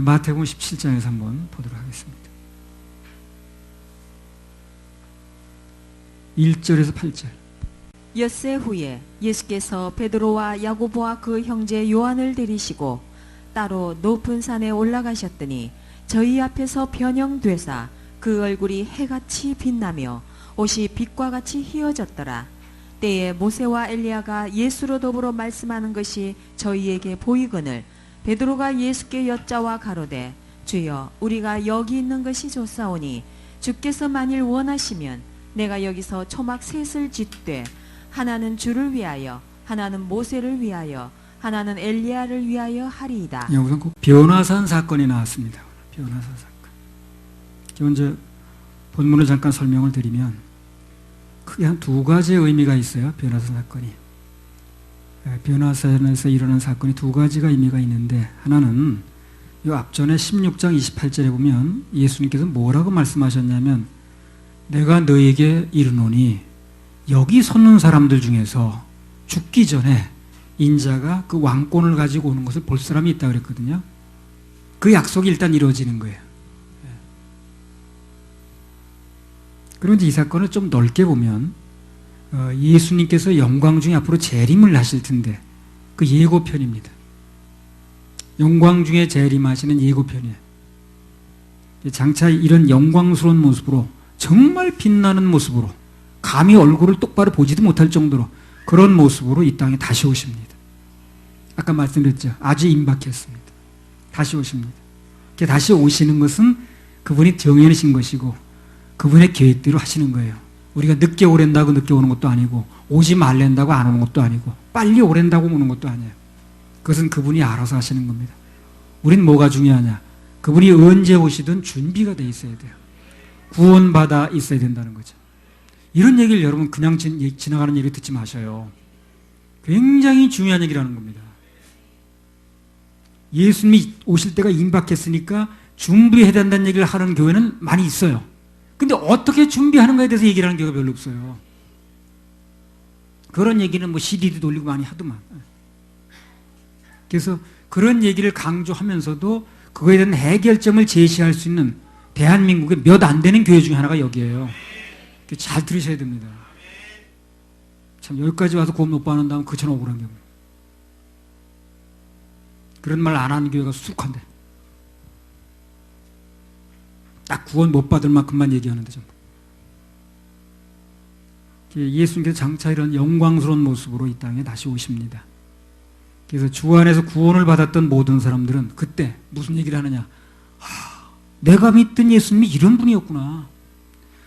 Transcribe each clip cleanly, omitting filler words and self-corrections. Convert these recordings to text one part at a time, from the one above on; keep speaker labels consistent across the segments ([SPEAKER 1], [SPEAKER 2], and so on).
[SPEAKER 1] 마태복음 17장에서 한번 보도록 하겠습니다. 1절에서 8절.
[SPEAKER 2] 엿새 후에 예수께서 베드로와 야고보와 그 형제 요한을 데리시고 따로 높은 산에 올라가셨더니 저희 앞에서 변형되사 그 얼굴이 해같이 빛나며 옷이 빛과 같이 휘어졌더라. 때에 모세와 엘리야가 예수로 더불어 말씀하는 것이 저희에게 보이거늘 베드로가 예수께 여짜와 가로되 주여 우리가 여기 있는 것이 좋사오니 주께서 만일 원하시면 내가 여기서 초막 셋을 짓되 하나는 주를 위하여 하나는 모세를 위하여 하나는 엘리야를 위하여 하리이다.
[SPEAKER 1] 우선 그 변화산 사건이 나왔습니다. 변화산 사건. 먼저 본문을 잠깐 설명을 드리면 크게 한 두 가지의 의미가 있어요. 변화산 사건이. 변화산에서 일어난 사건이 두 가지가 의미가 있는데, 하나는 이 앞전에 16장 28절에 보면 예수님께서 뭐라고 말씀하셨냐면 내가 너에게 이르노니 여기 섰는 사람들 중에서 죽기 전에 인자가 그 왕권을 가지고 오는 것을 볼 사람이 있다 그랬거든요. 그 약속이 일단 이루어지는 거예요. 그런데 이 사건을 좀 넓게 보면 예수님께서 영광 중에 앞으로 재림을 하실 텐데 그 예고편입니다. 영광 중에 재림하시는 예고편이에요. 장차 이런 영광스러운 모습으로, 정말 빛나는 모습으로, 감히 얼굴을 똑바로 보지도 못할 정도로 그런 모습으로 이 땅에 다시 오십니다. 아까 말씀드렸죠. 아주 임박했습니다. 다시 오십니다. 다시 오시는 것은 그분이 정해내신 것이고 그분의 계획대로 하시는 거예요. 우리가 늦게 오랜다고 늦게 오는 것도 아니고 오지 말랜다고 안 오는 것도 아니고 빨리 오랜다고 오는 것도 아니에요. 그것은 그분이 알아서 하시는 겁니다. 우린 뭐가 중요하냐? 그분이 언제 오시든 준비가 돼 있어야 돼요. 구원받아 있어야 된다는 거죠. 이런 얘기를 여러분 그냥 지나가는 얘기 듣지 마셔요. 굉장히 중요한 얘기라는 겁니다. 예수님이 오실 때가 임박했으니까 준비해야 된다는 얘기를 하는 교회는 많이 있어요. 근데 어떻게 준비하는가에 대해서 얘기를 하는 경우가 별로 없어요. 그런 얘기는 뭐 CD도 돌리고 많이 하더만. 그래서 그런 얘기를 강조하면서도 그거에 대한 해결점을 제시할 수 있는 대한민국의 몇 안 되는 교회 중에 하나가 여기에요. 잘 들으셔야 됩니다. 참 여기까지 와서 구원 못 받는다면 그처럼 억울한 경우. 그런 말 안 하는 교회가 수북한데. 딱 구원 못 받을 만큼만 얘기하는데 좀. 예수님께서 장차 이런 영광스러운 모습으로 이 땅에 다시 오십니다. 그래서 주 안에서 구원을 받았던 모든 사람들은 그때 무슨 얘기를 하느냐? 내가 믿던 예수님이 이런 분이었구나.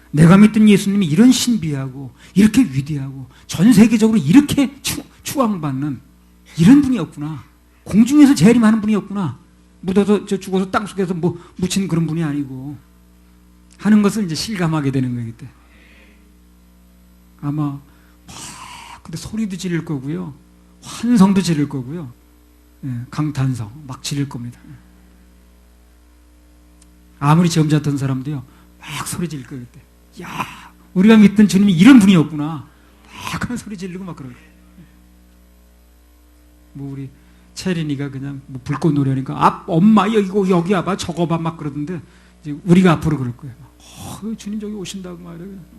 [SPEAKER 1] 내가 믿던 예수님이 이런 신비하고 이렇게 위대하고 전 세계적으로 이렇게 추앙받는 이런 분이었구나. 공중에서 재림하는 분이었구나. 묻어서 죽어서 땅속에서 뭐 묻힌 그런 분이 아니고 하는 것을 이제 실감하게 되는 거기 때문에 아마 근데 소리도 지를 거고요, 환성도 지를 거고요, 강탄성 막 지를 겁니다. 아무리 점잖던 사람도요 막 소리 지를 거예요. 그때 야, 우리가 믿던 주님이 이런 분이었구나 막 그런 소리 지르고 막 그러고. 뭐 우리 채린이가 그냥 뭐 불꽃 노래하니까 엄마 여기 와봐 저거 봐 막 그러던데 이제 우리가 앞으로 그럴 거예요. 주님 저기 오신다고 말이에요.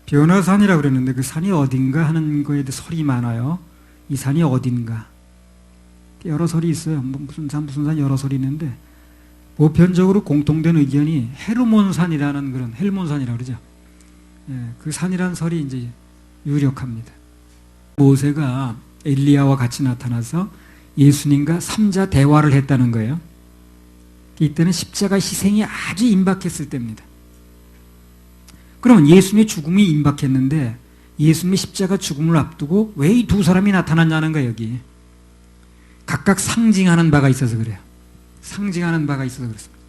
[SPEAKER 1] 변화산이라고 그랬는데 그 산이 어딘가 하는 거에 대해 설이 많아요. 이 산이 어딘가 여러 설이 있어요. 뭐 무슨 산 여러 설이 있는데 보편적으로 공통된 의견이 헤르몬산이라는 그런 헬몬산이라고 그러죠. 그 산이라는 설이 이제 유력합니다. 모세가 엘리야와 같이 나타나서 예수님과 삼자 대화를 했다는 거예요. 이때는 십자가 희생이 아주 임박했을 때입니다. 그러면 예수님의 죽음이 임박했는데 예수님의 십자가 죽음을 앞두고 왜 이 두 사람이 나타났냐는 거예요. 여기 각각 상징하는 바가 있어서 그래요. 상징하는 바가 있어서 그렇습니다.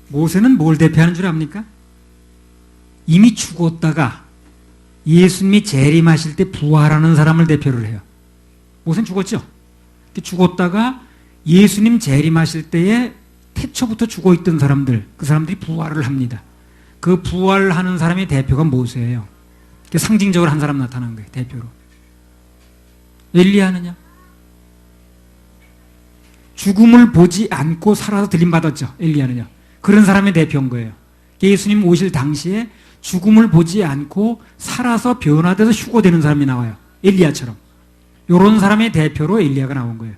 [SPEAKER 1] 모세는 뭘 대표하는 줄 압니까? 이미 죽었다가 예수님이 재림하실 때 부활하는 사람을 대표를 해요. 모세는 죽었죠? 죽었다가 예수님 재림하실 때에 태초부터 죽어있던 사람들, 그 사람들이 부활을 합니다. 그 부활하는 사람의 대표가 모세예요. 상징적으로 한 사람 나타난 거예요. 대표로. 엘리야는요. 죽음을 보지 않고 살아서 들림받았죠. 엘리야는요. 그런 사람의 대표인 거예요. 예수님 오실 당시에 죽음을 보지 않고 살아서 변화돼서 휴거되는 사람이 나와요. 엘리야처럼. 이런 사람의 대표로 엘리야가 나온 거예요.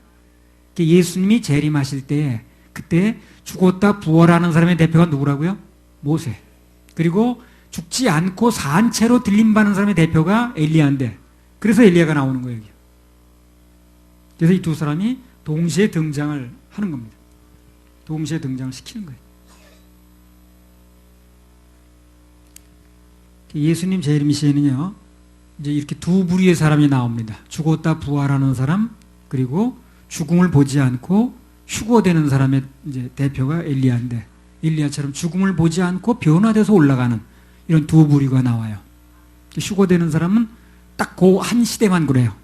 [SPEAKER 1] 예수님이 재림하실 때 그때 죽었다 부활하는 사람의 대표가 누구라고요? 모세. 그리고 죽지 않고 산 채로 들림받는 사람의 대표가 엘리야인데 그래서 엘리야가 나오는 거예요. 그래서 이 두 사람이 동시에 등장을 하는 겁니다. 동시에 등장을 시키는 거예요. 예수님 재림 시에는요, 이제 이렇게 두 부류의 사람이 나옵니다. 죽었다 부활하는 사람, 그리고 죽음을 보지 않고 휴거되는 사람의 이제 대표가 엘리야인데, 엘리야처럼 죽음을 보지 않고 변화돼서 올라가는 이런 두 부류가 나와요. 휴거되는 사람은 딱 그 한 시대만 그래요.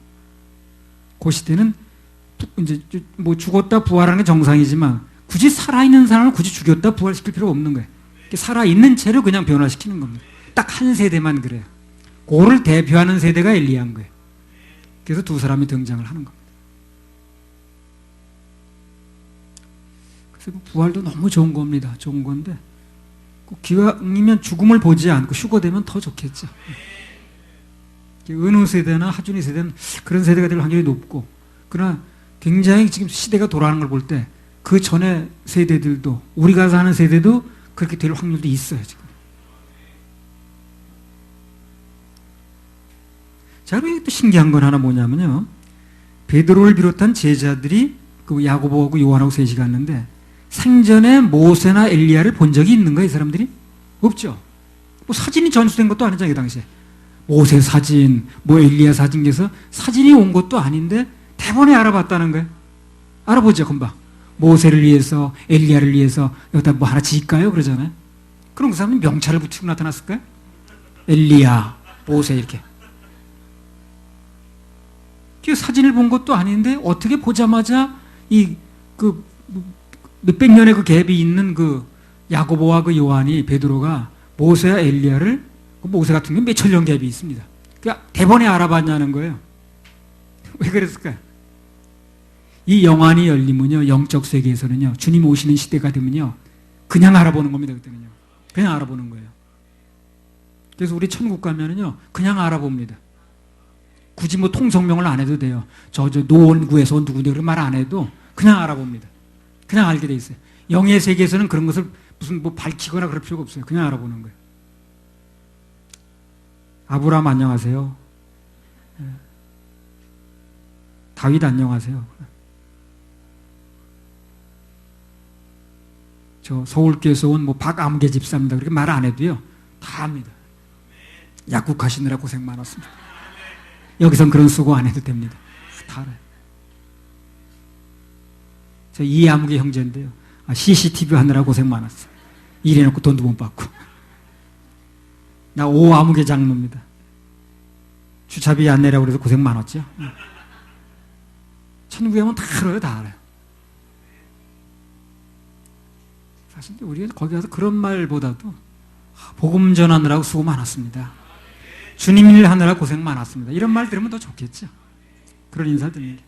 [SPEAKER 1] 그 시대는 이제 뭐 죽었다 부활하는 게 정상이지만 굳이 살아있는 사람을 굳이 죽였다 부활시킬 필요가 없는 거예요. 살아있는 채로 그냥 변화시키는 겁니다. 딱 한 세대만 그래요. 그를 대표하는 세대가 엘리야인 거예요. 그래서 두 사람이 등장을 하는 겁니다. 그래서 부활도 너무 좋은 겁니다. 좋은 건데 꼭 기왕이면 죽음을 보지 않고 휴거되면 더 좋겠죠. 은우 세대나 하준이 세대는 그런 세대가 될 확률이 높고, 그러나 굉장히 지금 시대가 돌아가는 걸 볼 때 그 전에 세대들도, 우리가 사는 세대도 그렇게 될 확률도 있어요, 지금. 자, 그리고 또 신기한 건 하나 뭐냐면요. 베드로를 비롯한 제자들이 그 야고보하고 요한하고 셋이 갔는데 생전에 모세나 엘리야를 본 적이 있는 거예요, 이 사람들이? 없죠. 뭐 사진이 전수된 것도 아니잖아요, 그 당시에. 모세 사진, 뭐 엘리야 사진에서 사진이 온 것도 아닌데 대번에 알아봤다는 거예요. 알아보죠, 금방. 모세를 위해서, 엘리야를 위해서 여기다 뭐 하나 지을까요? 그러잖아요. 그럼 그 사람이 명찰을 붙이고 나타났을까요? 엘리야, 모세 이렇게. 그 사진을 본 것도 아닌데 어떻게 보자마자 이 그 몇백 년의 그 갭이 있는 그 야고보와 그 요한이, 베드로가 모세와 엘리야를, 그 모세 같은 경우는 몇천 년 갭이 있습니다. 그러니까 대번에 알아봤냐는 거예요. 왜 그랬을까요? 이 영안이 열리면요, 영적 세계에서는요, 주님 오시는 시대가 되면요, 그냥 알아보는 겁니다. 그때는요, 그냥 알아보는 거예요. 그래서 우리 천국 가면은요, 그냥 알아봅니다. 굳이 뭐 통성명을 안 해도 돼요. 저 노원구에서 온 누구냐 그런 말 안 해도 그냥 알아봅니다. 그냥 알게 돼 있어요. 영의 세계에서는 그런 것을 무슨 뭐 밝히거나 그럴 필요가 없어요. 그냥 알아보는 거예요. 아브라함 안녕하세요. 다윗 안녕하세요. 저 서울교에서 온 뭐 박암계 집사입니다. 그렇게 말 안 해도요, 다 압니다. 약국하시느라 고생 많았습니다. 여기선 그런 수고 안 해도 됩니다. 다 알아요. 저 이암계 형제인데요, CCTV 하느라 고생 많았어요. 일해놓고 돈도 못 받고. 나 오암계 장로입니다. 주차비 안 내라고 그래서 고생 많았죠. 천국에 가면 다 알아요, 다 알아요. 사실 우리가 거기 가서 그런 말보다도 복음 전하느라고 수고 많았습니다. 주님 일 하느라 고생 많았습니다. 이런 말 들으면 더 좋겠죠. 그런 인사 들으면.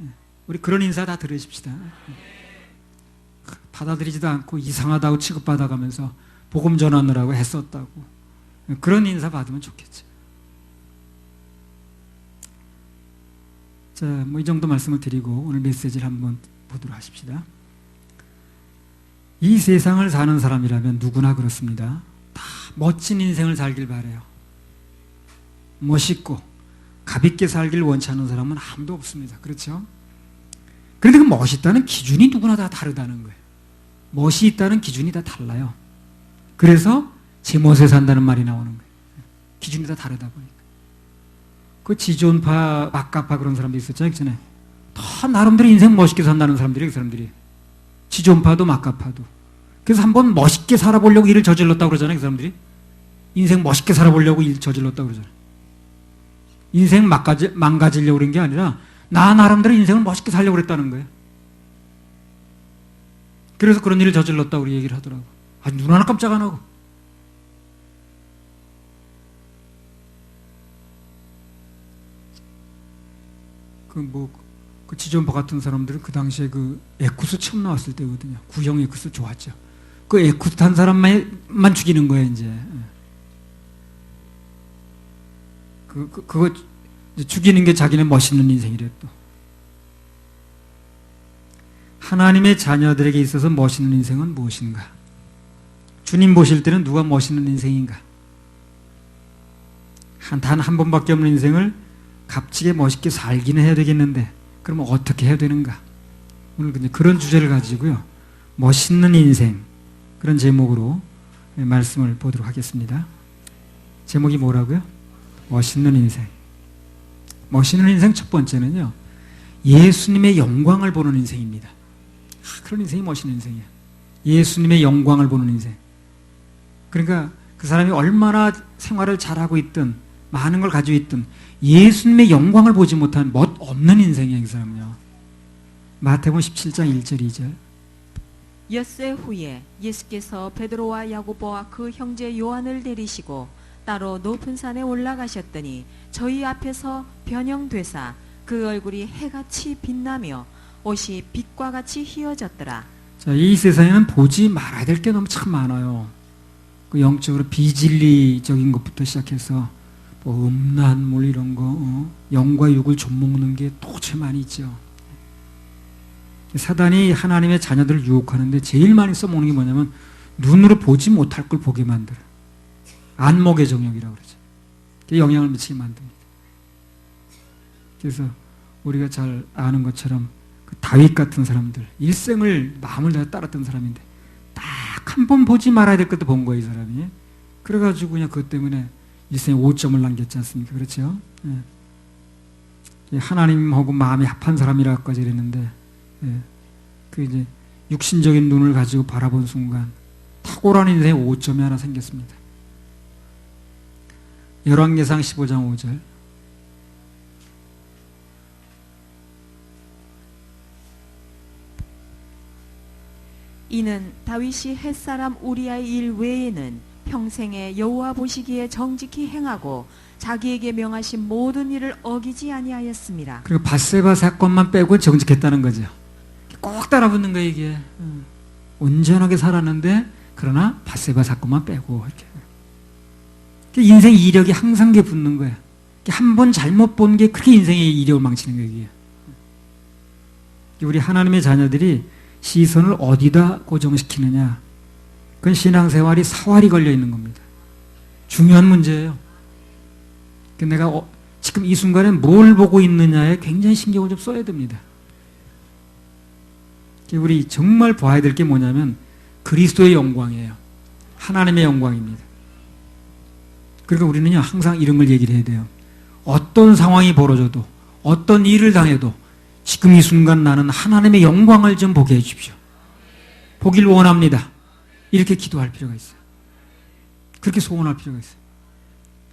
[SPEAKER 1] 우리 그런 인사 다 들으십시다. 받아들이지도 않고 이상하다고 취급받아가면서 복음 전하느라고 했었다고. 그런 인사 받으면 좋겠죠. 자, 뭐 이 정도 말씀을 드리고 오늘 메시지를 한번 보도록 하십시다. 이 세상을 사는 사람이라면 누구나 그렇습니다. 다 멋진 인생을 살길 바라요. 멋있고 가볍게 살길 원치 않는 사람은 아무도 없습니다. 그렇죠? 그런데 그 멋있다는 기준이 누구나 다 다르다는 거예요. 멋이 있다는 기준이 다 달라요. 그래서 제 멋에 산다는 말이 나오는 거예요. 기준이 다 다르다 보니까. 그 지존파, 막가파 그런 사람도 있었잖아요. 그 전에. 다 나름대로 인생 멋있게 산다는 사람들이, 그 사람들이. 지존파도 막가파도. 그래서 한번 멋있게 살아보려고 일을 저질렀다고 그러잖아요. 그 사람들이. 인생 멋있게 살아보려고 일 저질렀다고 그러잖아요. 인생 망가지려고 그런 게 아니라 나 나름대로 인생을 멋있게 살려고 그랬다는 거예요. 그래서 그런 일을 저질렀다고 우리 얘기를 하더라고. 아주 눈 하나 깜짝 안 하고. 그 지존파 같은 사람들은 그 당시에 그 에쿠스 처음 나왔을 때거든요. 구형 에쿠스 좋았죠. 그 에쿠스 탄 사람만 죽이는 거예요, 이제. 그거 죽이는 게 자기네 멋있는 인생이래 또. 하나님의 자녀들에게 있어서 멋있는 인생은 무엇인가? 주님 보실 때는 누가 멋있는 인생인가? 단 한 번밖에 없는 인생을 값지게 멋있게 살기는 해야 되겠는데 그러면 어떻게 해야 되는가? 오늘 그런 주제를 가지고요. 멋있는 인생, 그런 제목으로 말씀을 보도록 하겠습니다. 제목이 뭐라고요? 멋있는 인생. 멋있는 인생 첫 번째는요, 예수님의 영광을 보는 인생입니다. 그런 인생이 멋있는 인생이야. 예수님의 영광을 보는 인생. 그러니까 그 사람이 얼마나 생활을 잘하고 있든 많은 걸 가지고 있든 예수님의 영광을 보지 못한 멋 없는 인생이야, 그 사람은요. 마태복음 17장 1절 2절.
[SPEAKER 2] 엿새 후에 예수께서 베드로와 야고보와 그 형제 요한을 데리시고 따로 높은 산에 올라가셨더니 저희 앞에서 변형되사 그 얼굴이 해같이 빛나며 옷이 빛과 같이 휘어졌더라.
[SPEAKER 1] 자, 이 세상에는 보지 말아야 될 게 너무 참 많아요. 그 영적으로 비진리적인 것부터 시작해서 뭐 음란물 이런 거, 영과 육을 좀먹는 게 도대체 많이 있죠. 사단이 하나님의 자녀들을 유혹하는데 제일 많이 써먹는 게 뭐냐면 눈으로 보지 못할 걸 보게 만들어. 안목의 정욕이라고 그러죠. 그게 영향을 미치게 만듭니다. 그래서 우리가 잘 아는 것처럼 그 다윗 같은 사람들, 일생을 마음을 다해 따랐던 사람인데 딱 한 번 보지 말아야 될 것도 본 거예요, 이 사람이. 그래가지고 그냥 그것 때문에 일생에 5점을 남겼지 않습니까? 그렇죠? 예. 하나님하고 마음이 합한 사람이라고까지 그랬는데, 예. 그 이제 육신적인 눈을 가지고 바라본 순간 탁월한 인생에 5점이 하나 생겼습니다. 열왕기상 15장 5절.
[SPEAKER 2] 이는 다윗이 햇사람 우리아의 일 외에는 평생에 여호와 보시기에 정직히 행하고 자기에게 명하신 모든 일을 어기지 아니하였습니다.
[SPEAKER 1] 그리고 밧세바 사건만 빼고 정직했다는 거죠. 꼭 따라붙는 거예요, 이게. 온전하게 살았는데 그러나 밧세바 사건만 빼고 이렇게. 인생 이력이 항상 게 붙는 거예요. 한 번 잘못 본 게 그렇게 인생의 이력을 망치는 거예요, 이게. 우리 하나님의 자녀들이 시선을 어디다 고정시키느냐, 그건 신앙생활이 사활이 걸려 있는 겁니다. 중요한 문제예요. 내가 지금 이 순간에 뭘 보고 있느냐에 굉장히 신경을 좀 써야 됩니다. 우리 정말 봐야 될 게 뭐냐면 그리스도의 영광이에요. 하나님의 영광입니다. 그러니까 우리는요, 항상 이런 걸 얘기를 해야 돼요. 어떤 상황이 벌어져도, 어떤 일을 당해도 지금 이 순간 나는 하나님의 영광을 좀 보게 해주십시오. 보길 원합니다. 이렇게 기도할 필요가 있어요. 그렇게 소원할 필요가 있어요.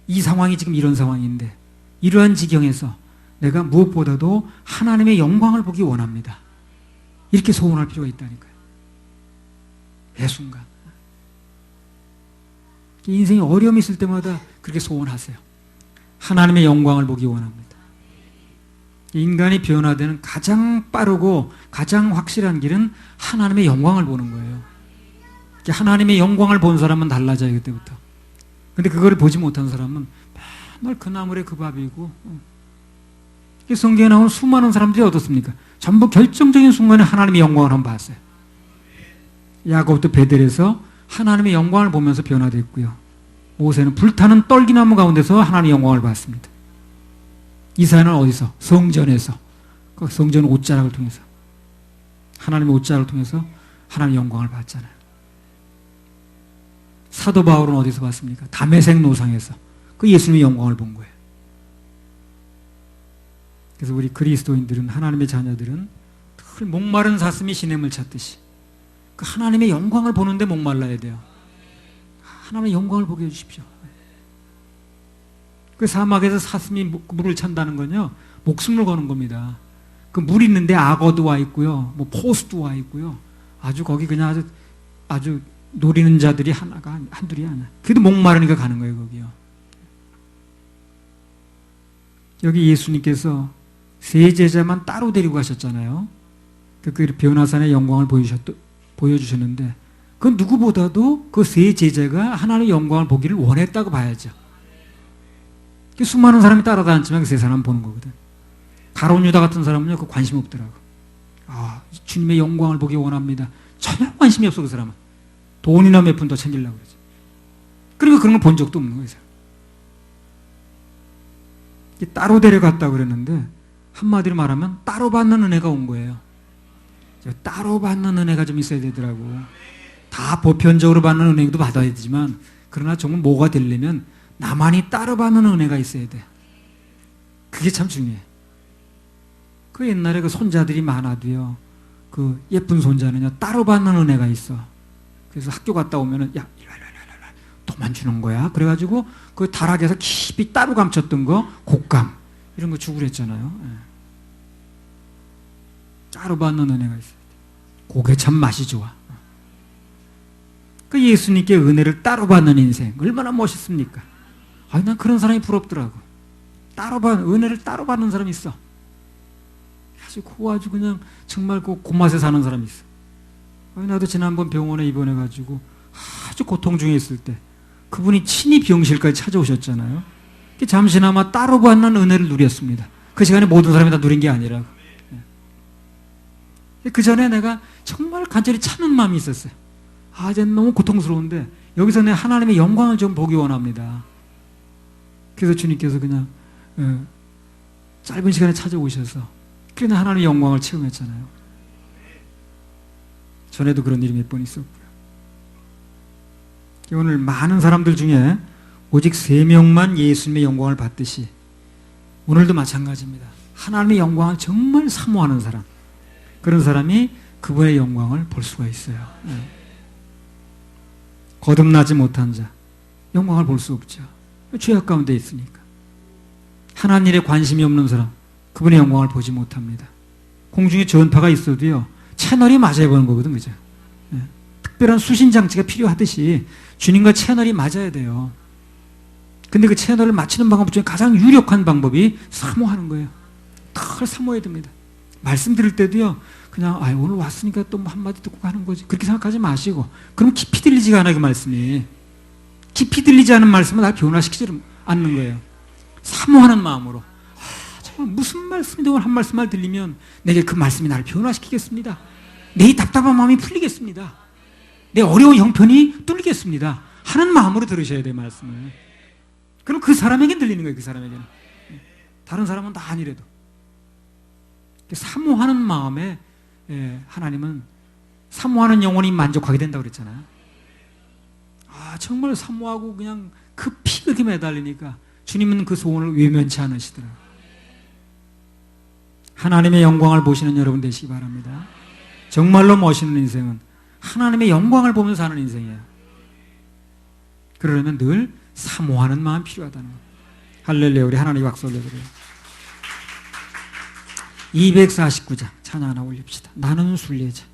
[SPEAKER 1] 이 상황이 지금 이런 상황인데 이러한 지경에서 내가 무엇보다도 하나님의 영광을 보기 원합니다. 이렇게 소원할 필요가 있다니까요. 매 순간. 인생에 어려움이 있을 때마다 그렇게 소원하세요. 하나님의 영광을 보기 원합니다. 인간이 변화되는 가장 빠르고 가장 확실한 길은 하나님의 영광을 보는 거예요. 하나님의 영광을 본 사람은 달라져요, 그때부터. 근데 그거를 보지 못한 사람은 맨날 그 나물에 그 밥이고. 성경에 나오는 수많은 사람들이 어떻습니까? 전부 결정적인 순간에 하나님의 영광을 한번 봤어요. 야곱도 베델에서 하나님의 영광을 보면서 변화됐고요. 모세는 불타는 떨기나무 가운데서 하나님의 영광을 봤습니다. 이사야는 어디서? 성전에서. 그 성전 옷자락을 통해서. 하나님의 옷자락을 통해서 하나님의 영광을 봤잖아요. 사도 바울은 어디서 봤습니까? 다메섹 노상에서. 그 예수님의 영광을 본 거예요. 그래서 우리 그리스도인들은, 하나님의 자녀들은 늘 목마른 사슴이 시냇물 찾듯이 그 하나님의 영광을 보는데 목말라야 돼요. 하나님의 영광을 보게 해주십시오. 그 사막에서 사슴이 물을 찬다는 건요, 목숨을 거는 겁니다. 그 물 있는데 악어도 와 있고요, 뭐 포수도 와 있고요. 아주 거기 그냥 아주 노리는 자들이 한둘이 아니야. 그래도 목마르니까 가는 거예요, 거기요. 여기 예수님께서 세 제자만 따로 데리고 가셨잖아요. 그 변화산의 영광을 보여주셨는데 그 누구보다도 그 세 제자가 하나님의 영광을 보기를 원했다고 봐야죠. 수많은 사람이 따라다녔지만 그 세 사람 보는 거거든. 가룟 유다 같은 사람은요, 그 관심 없더라고. 주님의 영광을 보기 원합니다. 전혀 관심이 없어, 그 사람은. 돈이나 몇 푼 더 챙기려고 그러지. 그리고 그런 걸 본 적도 없는 거예요. 따로 데려갔다고 그랬는데 한마디로 말하면 따로 받는 은혜가 온 거예요. 따로 받는 은혜가 좀 있어야 되더라고. 다 보편적으로 받는 은혜도 받아야 되지만 그러나 정말 뭐가 되려면 나만이 따로 받는 은혜가 있어야 돼. 그게 참 중요해. 그 옛날에 그 손자들이 많아도요, 그 예쁜 손자는요 따로 받는 은혜가 있어. 그래서 학교 갔다 오면은 야 일로 돈만 주는 거야. 그래가지고 그 다락에서 깊이 따로 감췄던 거 곶감 이런 거 주고 그랬잖아요. 따로 받는 은혜가 있어요. 그게 참 맛이 좋아. 그 예수님께 은혜를 따로 받는 인생 얼마나 멋있습니까? 난 그런 사람이 부럽더라고. 은혜를 따로 받는 사람이 있어. 아주 그냥 정말 그 고맛에 사는 사람이 있어. 나도 지난번 병원에 입원해가지고 아주 고통 중에 있을 때 그분이 친히 병실까지 찾아오셨잖아요. 잠시나마 따로 받는 은혜를 누렸습니다. 그 시간에 모든 사람이 다 누린 게 아니라고. 그 전에 내가 정말 간절히 참는 마음이 있었어요. 이제 너무 고통스러운데 여기서 내 하나님의 영광을 좀 보기 원합니다. 그래서 주님께서 그냥 짧은 시간에 찾아오셔서 그냥 하나님의 영광을 체험했잖아요. 전에도 그런 일이 몇 번 있었고요. 오늘 많은 사람들 중에 오직 3명만 예수님의 영광을 받듯이 오늘도 마찬가지입니다. 하나님의 영광을 정말 사모하는 사람, 그런 사람이 그분의 영광을 볼 수가 있어요. 거듭나지 못한 자 영광을 볼 수 없죠. 죄악 가운데 있으니까. 하나님 일에 관심이 없는 사람 그분의 영광을 보지 못합니다. 공중에 전파가 있어도요 채널이 맞아야 보는 거거든, 그죠? 특별한 수신 장치가 필요하듯이 주님과 채널이 맞아야 돼요. 근데 그 채널을 맞추는 방법 중에 가장 유력한 방법이 사모하는 거예요. 늘 사모해야 됩니다. 말씀 들을 때도요 그냥 오늘 왔으니까 또 한마디 듣고 가는 거지 그렇게 생각하지 마시고, 그럼 깊이 들리지가 않아요. 그 말씀이 깊이 들리지 않은 말씀은 날 변화시키지 않는 거예요. 사모하는 마음으로 정말 무슨 말씀인데 오늘 한 말씀만 들리면 내게 그 말씀이 나를 변화시키겠습니다. 내 답답한 마음이 풀리겠습니다. 내 어려운 형편이 뚫리겠습니다 하는 마음으로 들으셔야 돼요, 말씀을. 그럼 그 사람에겐 들리는 거예요. 그 사람에게는. 다른 사람은 다 아니래도 사모하는 마음에 하나님은 사모하는 영혼이 만족하게 된다고 그랬잖아요. 정말 사모하고 그냥 급히 그렇게 매달리니까 주님은 그 소원을 외면치 않으시더라고요. 하나님의 영광을 보시는 여러분 되시기 바랍니다. 정말로 멋있는 인생은 하나님의 영광을 보면서 사는 인생이에요. 그러려면 늘 사모하는 마음이 필요하다는 거예요. 할렐루야. 우리 하나님 박수 올려드려요. 249장 찬양 하나 올립시다. 나는 순례자.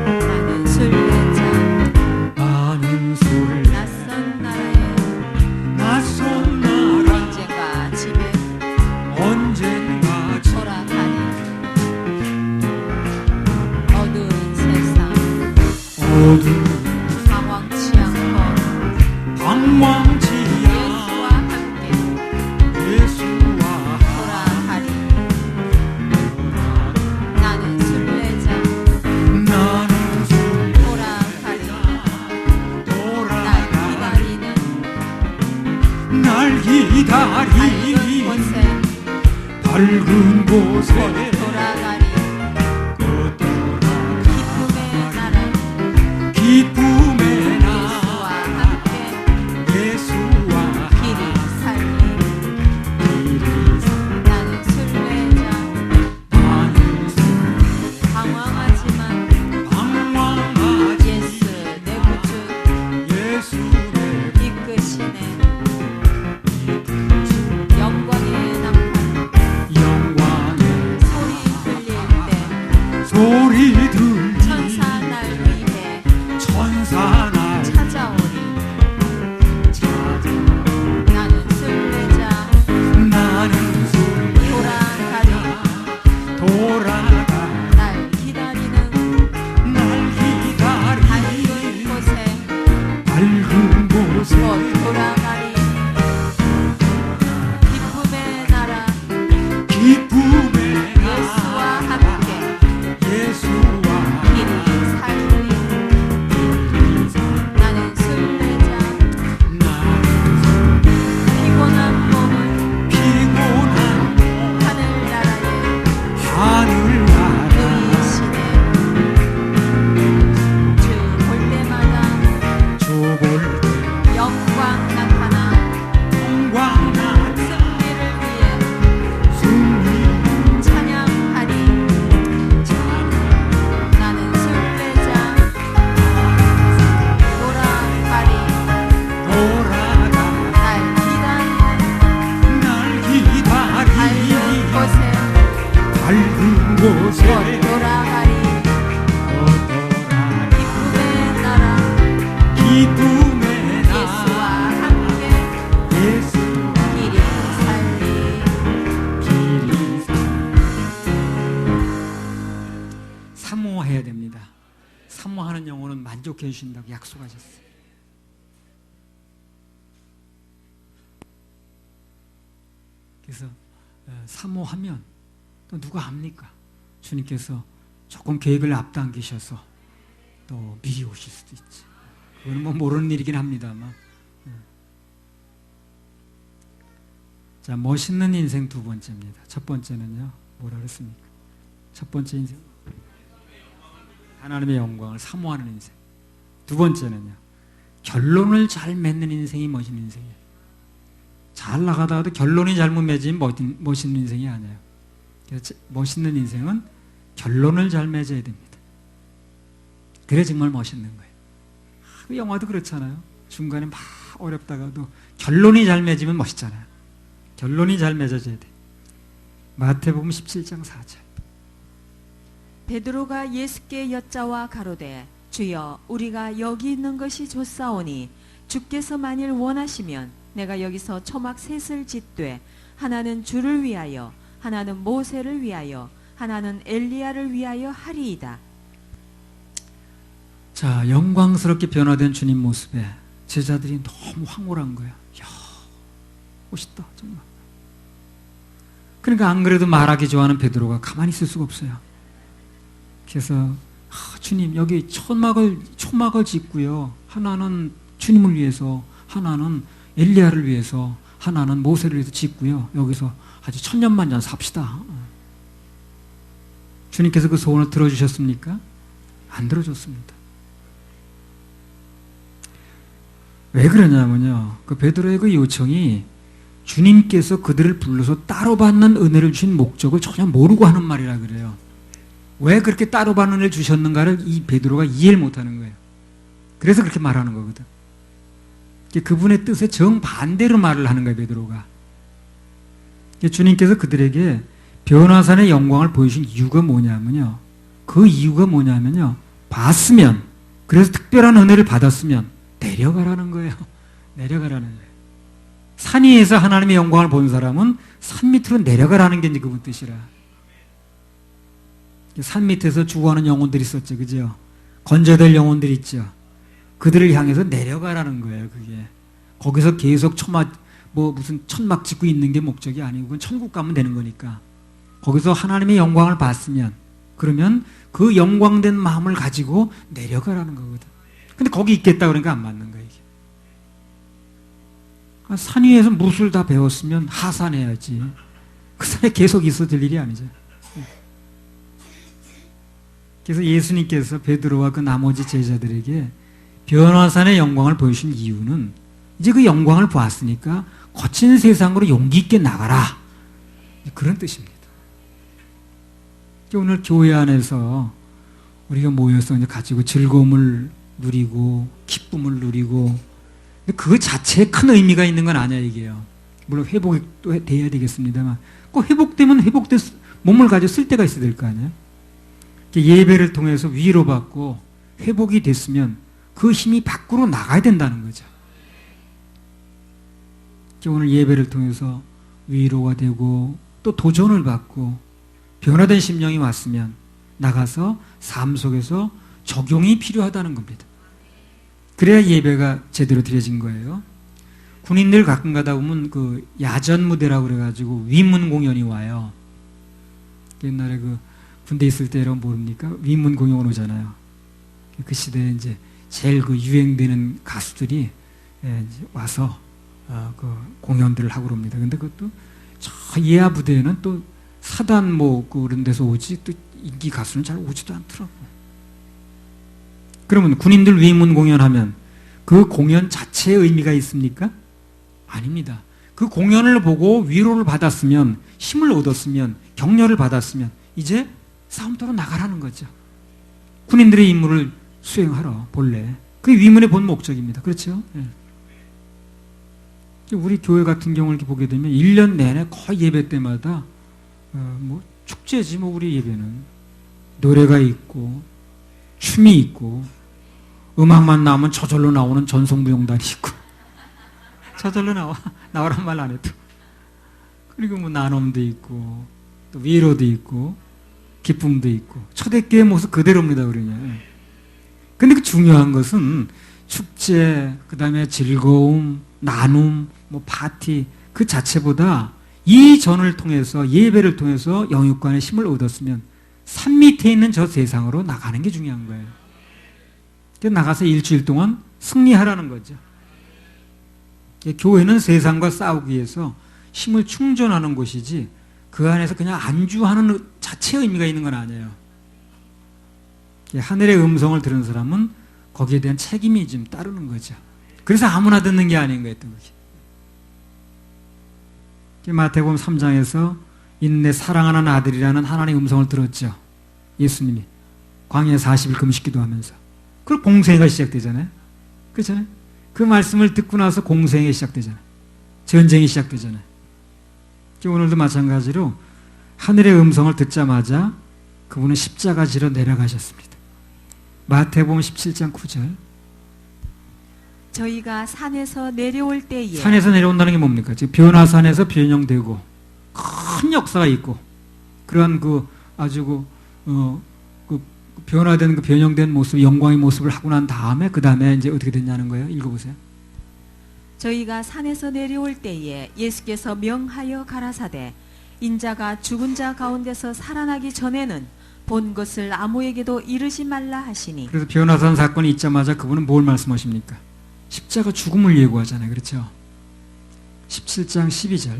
[SPEAKER 2] 나는 순례자.
[SPEAKER 1] 나는 순례자.
[SPEAKER 2] 낯선 나라에
[SPEAKER 1] 낯선 나라
[SPEAKER 2] 언젠가 집에
[SPEAKER 1] 언젠가
[SPEAKER 2] 돌아가니 어두운 세상
[SPEAKER 1] 어두운
[SPEAKER 2] 방황치 않고
[SPEAKER 1] 방황치
[SPEAKER 2] 예수와 함께
[SPEAKER 1] 예수와
[SPEAKER 2] 돌아가리. 나는 순례자
[SPEAKER 1] 나는
[SPEAKER 2] 돌아가리. 날 기다리는
[SPEAKER 1] 밝은 곳에
[SPEAKER 2] 돌아가리. 기쁨의 나라
[SPEAKER 1] 기쁨의
[SPEAKER 2] 예수와 함께
[SPEAKER 1] 예수와
[SPEAKER 2] 길이 살리. 나는 순례자 방황하지만
[SPEAKER 1] 방황하지
[SPEAKER 2] 예수 내 구주
[SPEAKER 1] 예수 내
[SPEAKER 2] 이끄시네. 영광의 나팔
[SPEAKER 1] 영광의
[SPEAKER 2] 소리
[SPEAKER 1] 그곳에
[SPEAKER 2] 곧 돌아가리
[SPEAKER 1] 오더라
[SPEAKER 2] 기쁨의 나라
[SPEAKER 1] 기쁨의
[SPEAKER 2] 예수와 함께
[SPEAKER 1] 예수와
[SPEAKER 2] 길이 살리
[SPEAKER 1] 길이 사모해야 됩니다. 사모하는 영혼은 만족해 주신다고 약속하셨어요. 그래서 사모하면 또 누가 합니까? 주님께서 조금 계획을 앞당기셔서 또 미리 오실 수도 있지. 그건 뭐 모르는 일이긴 합니다만. 자, 멋있는 인생 두 번째입니다. 첫 번째는요, 뭐라 그랬습니까? 첫 번째 인생, 하나님의 영광을 사모하는 인생. 두 번째는요, 결론을 잘 맺는 인생이 멋있는 인생이에요. 잘 나가다가도 결론이 잘못 맺으면 멋있는 인생이 아니에요. 그래서 멋있는 인생은 결론을 잘 맺어야 됩니다. 그래 정말 멋있는 거예요. 그 영화도 그렇잖아요. 중간에 막 어렵다가도 결론이 잘 맺으면 멋있잖아요. 결론이 잘 맺어져야 돼. 마태복음 17장 4절.
[SPEAKER 2] 베드로가 예수께 여짜와 가로되 주여 우리가 여기 있는 것이 좋사오니 주께서 만일 원하시면 내가 여기서 초막 셋을 짓되 하나는 주를 위하여 하나는 모세를 위하여 하나는 엘리야를 위하여 하리이다.
[SPEAKER 1] 자, 영광스럽게 변화된 주님 모습에 제자들이 너무 황홀한 거야. 이야, 멋있다 정말. 그러니까 안 그래도 말하기 좋아하는 베드로가 가만히 있을 수가 없어요. 그래서 주님 여기 초막을 짓고요. 하나는 주님을 위해서, 하나는 엘리야를 위해서, 하나는 모세를 위해서 짓고요. 여기서 아주 천년만년 삽시다. 주님께서 그 소원을 들어주셨습니까? 안 들어줬습니다. 왜 그러냐면요, 그 베드로의 그 요청이 주님께서 그들을 불러서 따로 받는 은혜를 주신 목적을 전혀 모르고 하는 말이라 그래요. 왜 그렇게 따로 받는 은혜를 주셨는가를 이 베드로가 이해를 못하는 거예요. 그래서 그렇게 말하는 거거든. 그분의 뜻에 정반대로 말을 하는 거예요, 베드로가. 주님께서 그들에게 변화산의 영광을 보여주신 이유가 뭐냐면요, 그 이유가 뭐냐면요, 봤으면, 그래서 특별한 은혜를 받았으면 내려가라는 거예요. 내려가라는 거예요. 산 위에서 하나님의 영광을 본 사람은 산 밑으로 내려가라는 게 이제 그분 뜻이라. 산 밑에서 죽어가는 영혼들이 있었죠, 그죠? 건져야 될 영혼들이 있죠. 그들을 향해서 내려가라는 거예요, 그게. 거기서 계속 무슨 천막 짓고 있는 게 목적이 아니고, 그건 천국 가면 되는 거니까. 거기서 하나님의 영광을 봤으면, 그러면 그 영광된 마음을 가지고 내려가라는 거거든. 근데 거기 있겠다 그러니까 안 맞는 거예요, 이게. 산 위에서 무술 다 배웠으면 하산해야지. 그 산에 계속 있어야 될 일이 아니죠. 그래서 예수님께서 베드로와 그 나머지 제자들에게 변화산의 영광을 보여주신 이유는 이제 그 영광을 보았으니까 거친 세상으로 용기 있게 나가라, 그런 뜻입니다. 오늘 교회 안에서 우리가 모여서 이제 가지고 즐거움을 누리고 기쁨을 누리고, 그 자체에 큰 의미가 있는 건 아니야, 이게요. 물론 회복이 또 돼야 되겠습니다만, 꼭 회복되면 몸을 가지고 쓸 때가 있어야 될 거 아니에요. 예배를 통해서 위로받고 회복이 됐으면 그 힘이 밖으로 나가야 된다는 거죠. 오늘 예배를 통해서 위로가 되고 또 도전을 받고 변화된 심령이 왔으면 나가서 삶 속에서 적용이 필요하다는 겁니다. 그래야 예배가 제대로 드려진 거예요. 군인들 가끔 가다 보면 그 야전 무대라고 그래가지고 위문 공연이 와요. 옛날에 그 군대 있을 때 여러분 모릅니까? 위문 공연 오잖아요. 그 시대에 이제 제일 그 유행되는 가수들이 이제 와서 그 공연들을 하고 그럽니다. 근데 그것도 저 예하 부대에는 또 사단 그런 데서 오지, 또 인기 가수는 잘 오지도 않더라고요. 그러면 군인들 위문 공연하면 그 공연 자체에 의미가 있습니까? 아닙니다. 그 공연을 보고 위로를 받았으면, 힘을 얻었으면, 격려를 받았으면 이제 싸움터로 나가라는 거죠. 군인들의 임무를 수행하러, 본래. 그게 위문의 본 목적입니다. 그렇죠? 네. 우리 교회 같은 경우를 이렇게 보게 되면 1년 내내 거의 예배 때마다 축제지 뭐 우리 예배는. 노래가 있고 춤이 있고 음악만 나오면 저절로 나오는 전송무용단이 있고 저절로 나오란 말 안 해도. 그리고 뭐 나눔도 있고 또 위로도 있고 기쁨도 있고 초대교회 모습 그대로입니다 우리는. 근데 그 중요한 것은 축제, 그 다음에 즐거움, 나눔, 뭐 파티 그 자체보다 이 전을 통해서 예배를 통해서 영육간의 힘을 얻었으면 산 밑에 있는 저 세상으로 나가는 게 중요한 거예요. 그래서 나가서 일주일 동안 승리하라는 거죠. 교회는 세상과 싸우기 위해서 힘을 충전하는 곳이지 그 안에서 그냥 안주하는 자체의 의미가 있는 건 아니에요. 하늘의 음성을 들은 사람은 거기에 대한 책임이 좀 따르는 거죠. 그래서 아무나 듣는 게 아닌 거였던 거죠. 마태복음 3장에서 이는 내 사랑하는 아들이라는 하나님의 음성을 들었죠. 예수님이 광야 40일 금식 기도하면서. 그리고 공생애가 시작되잖아요. 그렇잖아요. 그 말씀을 듣고 나서 공생이 시작되잖아요. 전쟁이 시작되잖아요. 오늘도 마찬가지로 하늘의 음성을 듣자마자 그분은 십자가 지러 내려가셨습니다. 마태복음 17장 9절.
[SPEAKER 2] 저희가 산에서 내려올 때에
[SPEAKER 1] 산에서 내려온다는 게 뭡니까? 지금 변화산에서 변형되고 큰 역사가 있고 그러한 그 아주 그 변화된 그 변형된 모습, 영광의 모습을 하고 난 다음에 그 다음에 이제 어떻게 됐냐는 거예요. 읽어보세요.
[SPEAKER 2] 저희가 산에서 내려올 때에 예수께서 명하여 가라사대 인자가 죽은 자 가운데서 살아나기 전에는 본 것을 아무에게도 이르지 말라 하시니.
[SPEAKER 1] 그래서 변화산 사건이 있자마자 그분은 뭘 말씀하십니까? 십자가 죽음을 예고하잖아요. 그렇죠? 17장 12절.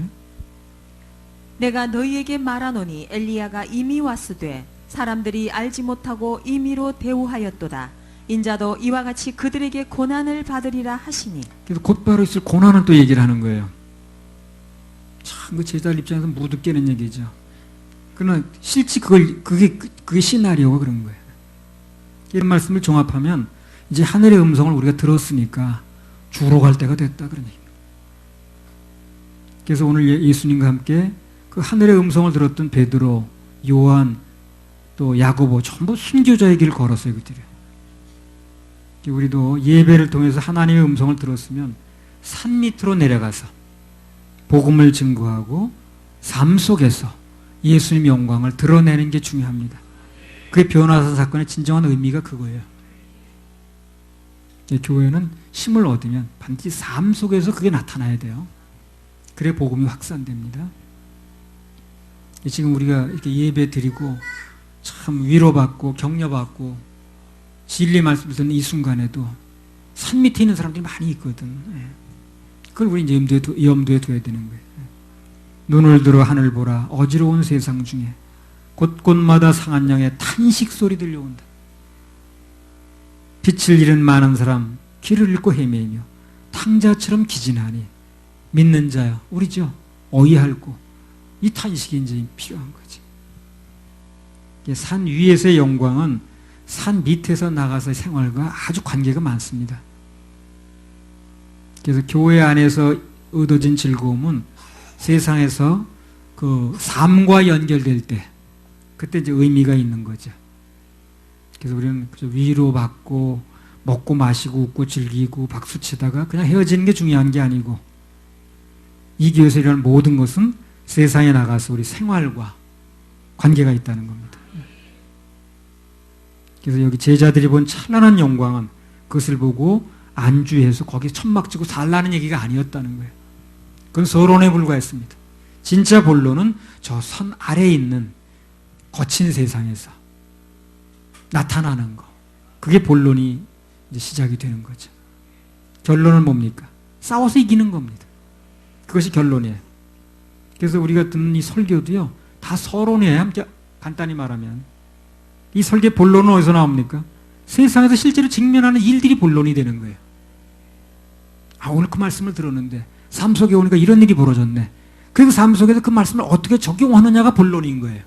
[SPEAKER 2] 내가 너희에게 말하노니 엘리야가 이미 왔으되 사람들이 알지 못하고 임의로 대우하였도다. 인자도 이와 같이 그들에게 고난을 받으리라 하시니.
[SPEAKER 1] 그래서 곧바로 있을 고난은 또 얘기를 하는 거예요. 참 그 제자들 입장에서 무드 깨는 얘기죠. 그러나 실제 그게 시나리오가 그런 거예요. 이런 말씀을 종합하면 이제 하늘의 음성을 우리가 들었으니까 주로 갈 때가 됐다 그런 얘기입니다. 그래서 오늘 예수님과 함께 그 하늘의 음성을 들었던 베드로, 요한, 또 야고보 전부 순교자의 길을 걸었어요. 그들이. 우리도 예배를 통해서 하나님의 음성을 들었으면 산 밑으로 내려가서 복음을 증거하고 삶 속에서 예수님의 영광을 드러내는 게 중요합니다. 그게 변화사 사건의 진정한 의미가 그거예요. 교회는 힘을 얻으면 반드시 삶 속에서 그게 나타나야 돼요. 그래 복음이 확산됩니다. 지금 우리가 이렇게 예배 드리고 참 위로받고 격려받고 진리 말씀을 듣는 이 순간에도 산 밑에 있는 사람들이 많이 있거든. 그걸 우리 이제 염두에 둬야 되는 거예요. 눈을 들어 하늘 보라. 어지러운 세상 중에 곳곳마다 상한 양의 탄식 소리 들려온다. 빛을 잃은 많은 사람 길을 잃고 헤매며 탕자처럼 기진하니 믿는 자여 우리죠. 어이할고 이 탄식이 이제 필요한 거지. 산 위에서의 영광은 산 밑에서 나가서 생활과 아주 관계가 많습니다. 그래서 교회 안에서 얻어진 즐거움은 세상에서 그 삶과 연결될 때 그때 이제 의미가 있는 거죠. 그래서 우리는 위로받고 먹고 마시고 웃고 즐기고 박수치다가 그냥 헤어지는 게 중요한 게 아니고 이 교회에서 일어나는 모든 것은 세상에 나가서 우리 생활과 관계가 있다는 겁니다. 그래서 여기 제자들이 본 찬란한 영광은 그것을 보고 안주해서 거기에 천막지고 살라는 얘기가 아니었다는 거예요. 그건 서론에 불과했습니다. 진짜 본론은 저 선 아래에 있는 거친 세상에서 나타나는 거. 그게 본론이 이제 시작이 되는 거죠. 결론은 뭡니까? 싸워서 이기는 겁니다. 그것이 결론이에요. 그래서 우리가 듣는 이 설교도요, 다 서론이에요. 함께 간단히 말하면. 이 설교의 본론은 어디서 나옵니까? 세상에서 실제로 직면하는 일들이 본론이 되는 거예요. 아, 오늘 그 말씀을 들었는데 삶 속에 오니까 이런 일이 벌어졌네. 그리고 삶 속에서 그 말씀을 어떻게 적용하느냐가 본론인 거예요.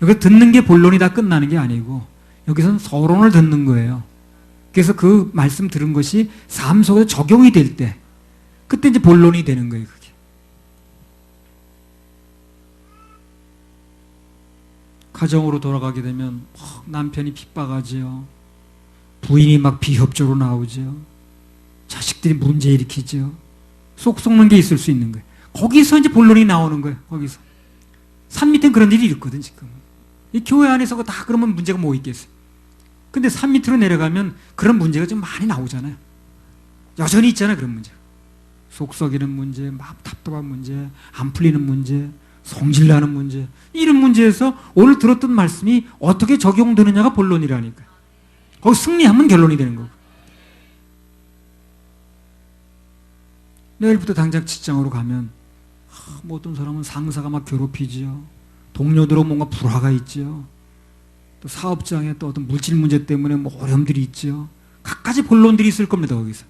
[SPEAKER 1] 여기 듣는 게 본론이 다 끝나는 게 아니고 여기서는 서론을 듣는 거예요. 그래서 그 말씀 들은 것이 삶 속에 적용이 될 때 그때 이제 본론이 되는 거예요. 그게. 가정으로 돌아가게 되면 남편이 핍박하지요. 부인이 막 비협조로 나오죠. 자식들이 문제 일으키죠. 속 썩는 게 있을 수 있는 거예요. 거기서 이제 본론이 나오는 거예요. 거기서. 산 밑엔 그런 일이 있거든, 지금. 이 교회 안에서 다 그러면 문제가 뭐 있겠어요. 근데 산 밑으로 내려가면 그런 문제가 좀 많이 나오잖아요. 여전히 있잖아요, 그런 문제. 속 썩이는 문제, 마음 답답한 문제, 안 풀리는 문제, 성질나는 문제. 이런 문제에서 오늘 들었던 말씀이 어떻게 적용되느냐가 본론이라니까. 거기 승리하면 결론이 되는 거고. 내일부터 당장 직장으로 가면 뭐 어떤 사람은 상사가 막 괴롭히지요. 동료들하고 뭔가 불화가 있지요. 또 사업장에 또 어떤 물질 문제 때문에 뭐 어려움들이 있지요. 갖가지 본론들이 있을 겁니다, 거기서.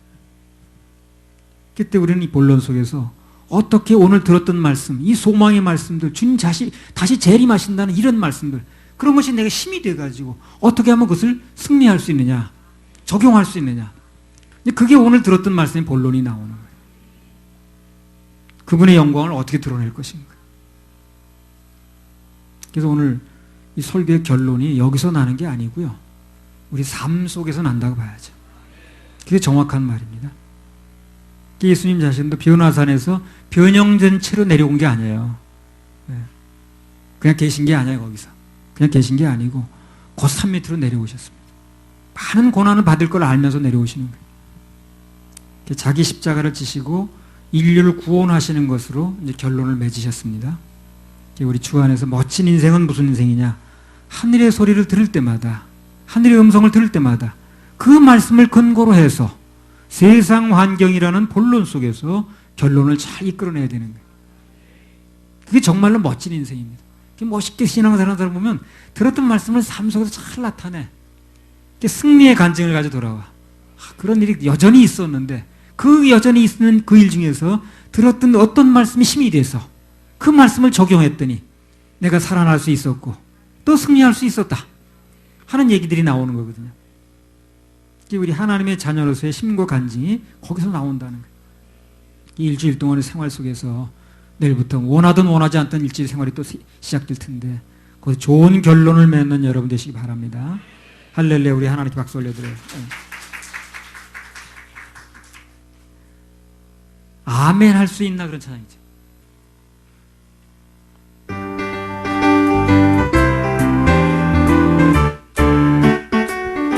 [SPEAKER 1] 그때 우리는 이 본론 속에서 어떻게 오늘 들었던 말씀, 이 소망의 말씀들, 주님 다시 재림하신다는 이런 말씀들, 그런 것이 내가 힘이 돼가지고 어떻게 하면 그것을 승리할 수 있느냐, 적용할 수 있느냐. 그게 오늘 들었던 말씀의 본론이 나오는 거예요. 그분의 영광을 어떻게 드러낼 것인가. 그래서 오늘 이 설교의 결론이 여기서 나는 게 아니고요. 우리 삶 속에서 난다고 봐야죠. 그게 정확한 말입니다. 예수님 자신도 변화산에서 변형된 채로 내려온 게 아니에요. 그냥 계신 게 아니에요, 거기서. 그냥 계신 게 아니고 곧 산 밑으로 내려오셨습니다. 많은 고난을 받을 걸 알면서 내려오시는 거예요. 자기 십자가를 지시고 인류를 구원하시는 것으로 이제 결론을 맺으셨습니다. 우리 주 안에서 멋진 인생은 무슨 인생이냐? 하늘의 소리를 들을 때마다, 하늘의 음성을 들을 때마다 그 말씀을 근거로 해서 세상 환경이라는 본론 속에서 결론을 잘 이끌어내야 되는 거예요. 그게 정말로 멋진 인생입니다. 멋있게 신앙생활하는 사람 보면 들었던 말씀을 삶 속에서 잘 나타내. 승리의 간증을 가지고 돌아와. 그런 일이 여전히 있었는데 그 여전히 있는 그 일 중에서 들었던 어떤 말씀이 힘이 돼서 그 말씀을 적용했더니 내가 살아날 수 있었고 또 승리할 수 있었다 하는 얘기들이 나오는 거거든요. 우리 하나님의 자녀로서의 힘과 간증이 거기서 나온다는 거예요. 이 일주일 동안의 생활 속에서 내일부터 원하든 원하지 않던 일주일 생활이 또 시작될 텐데 거기서 좋은 결론을 맺는 여러분 되시기 바랍니다. 할렐루야. 우리 하나님께 박수 올려드려요. 아멘 할 수 있나 그런 찬양이죠.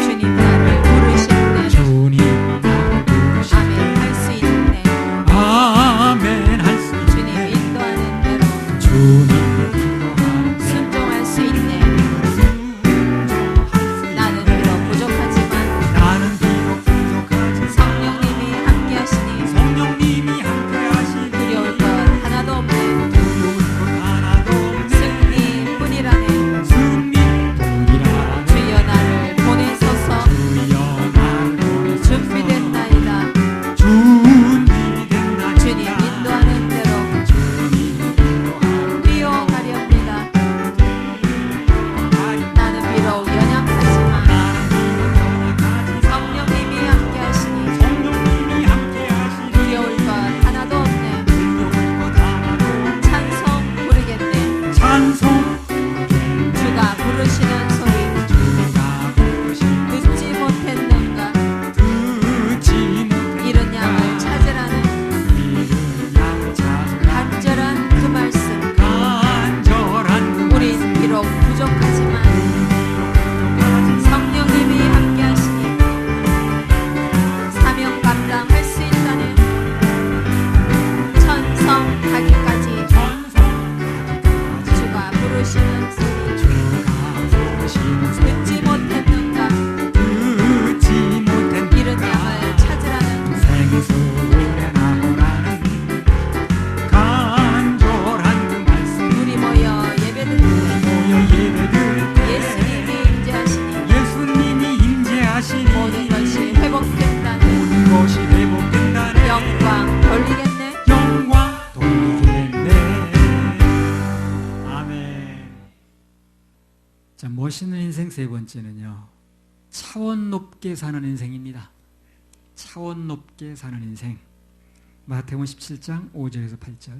[SPEAKER 2] 주님 나를 부르시네.
[SPEAKER 1] 주님 나를 부르시네.
[SPEAKER 2] 아멘 할 수 있네.
[SPEAKER 1] 아멘 할 수 있네.
[SPEAKER 2] 주님 인도하는 대로
[SPEAKER 1] 주님 인도하는
[SPEAKER 2] 순종할 수 있네. 나는 비록 부족하지만 성령님이 함께하시니
[SPEAKER 1] 성령님이 함께하시니
[SPEAKER 2] 두려울 것 하나도 없네.
[SPEAKER 1] 두려울 것 하나도 없네.
[SPEAKER 2] 승리뿐이라네.
[SPEAKER 1] 승리뿐이라네.
[SPEAKER 2] 주여 나를 보내소서.
[SPEAKER 1] 주여 나를 보내소서.
[SPEAKER 2] 준비됐나이다.
[SPEAKER 1] 준비됐나이다.
[SPEAKER 2] 주님 인도하는 대로
[SPEAKER 1] 주님 인도하는
[SPEAKER 2] 뛰어가렵니다. 나는 비록 연약하지만 성령님이 함께하시니
[SPEAKER 1] 성령님이 함께하시니
[SPEAKER 2] 두려울 것 하나도 없네.
[SPEAKER 1] 두려울 것 하나도 없네.
[SPEAKER 2] 찬송 부르겠네.
[SPEAKER 1] 찬송
[SPEAKER 2] 주가 부르시는 소리
[SPEAKER 1] 주가 부르시는
[SPEAKER 2] 듣지 못했는가.
[SPEAKER 1] 듣지 못한
[SPEAKER 2] 이른 양을 찾으라는
[SPEAKER 1] 이른 양을 찾으라.
[SPEAKER 2] 간절한 그 말씀.
[SPEAKER 1] 간절한 그
[SPEAKER 2] 우린 비록 부족하지만 성령님이 함께하시니 사명 감당할 수 있다네. 천성 가기까지 주가 부르시는 소리
[SPEAKER 1] 주가 부르시는 소리
[SPEAKER 2] 듣지 못했는가.
[SPEAKER 1] 듣지 못한
[SPEAKER 2] 이른 양을 찾으라는
[SPEAKER 1] 생수에 나오라는 간절한 그 말씀
[SPEAKER 2] 우리 모여 예배드릴
[SPEAKER 1] 모여 예배드릴
[SPEAKER 2] 때
[SPEAKER 1] 때
[SPEAKER 2] 예수님이 임재하시니
[SPEAKER 1] 예수님이 임재하시니
[SPEAKER 2] 모든 것이 회복된다네.
[SPEAKER 1] 모든 것이 회복된다네.
[SPEAKER 2] 영광 돌리겠네.
[SPEAKER 1] 영광 돌리겠네. 아멘. 자, 멋있는 인생 세 번째는요, 차원 높게 사는 인생입니다. 차원 높게 사는 인생. 마태복음 17장 5절에서 8절.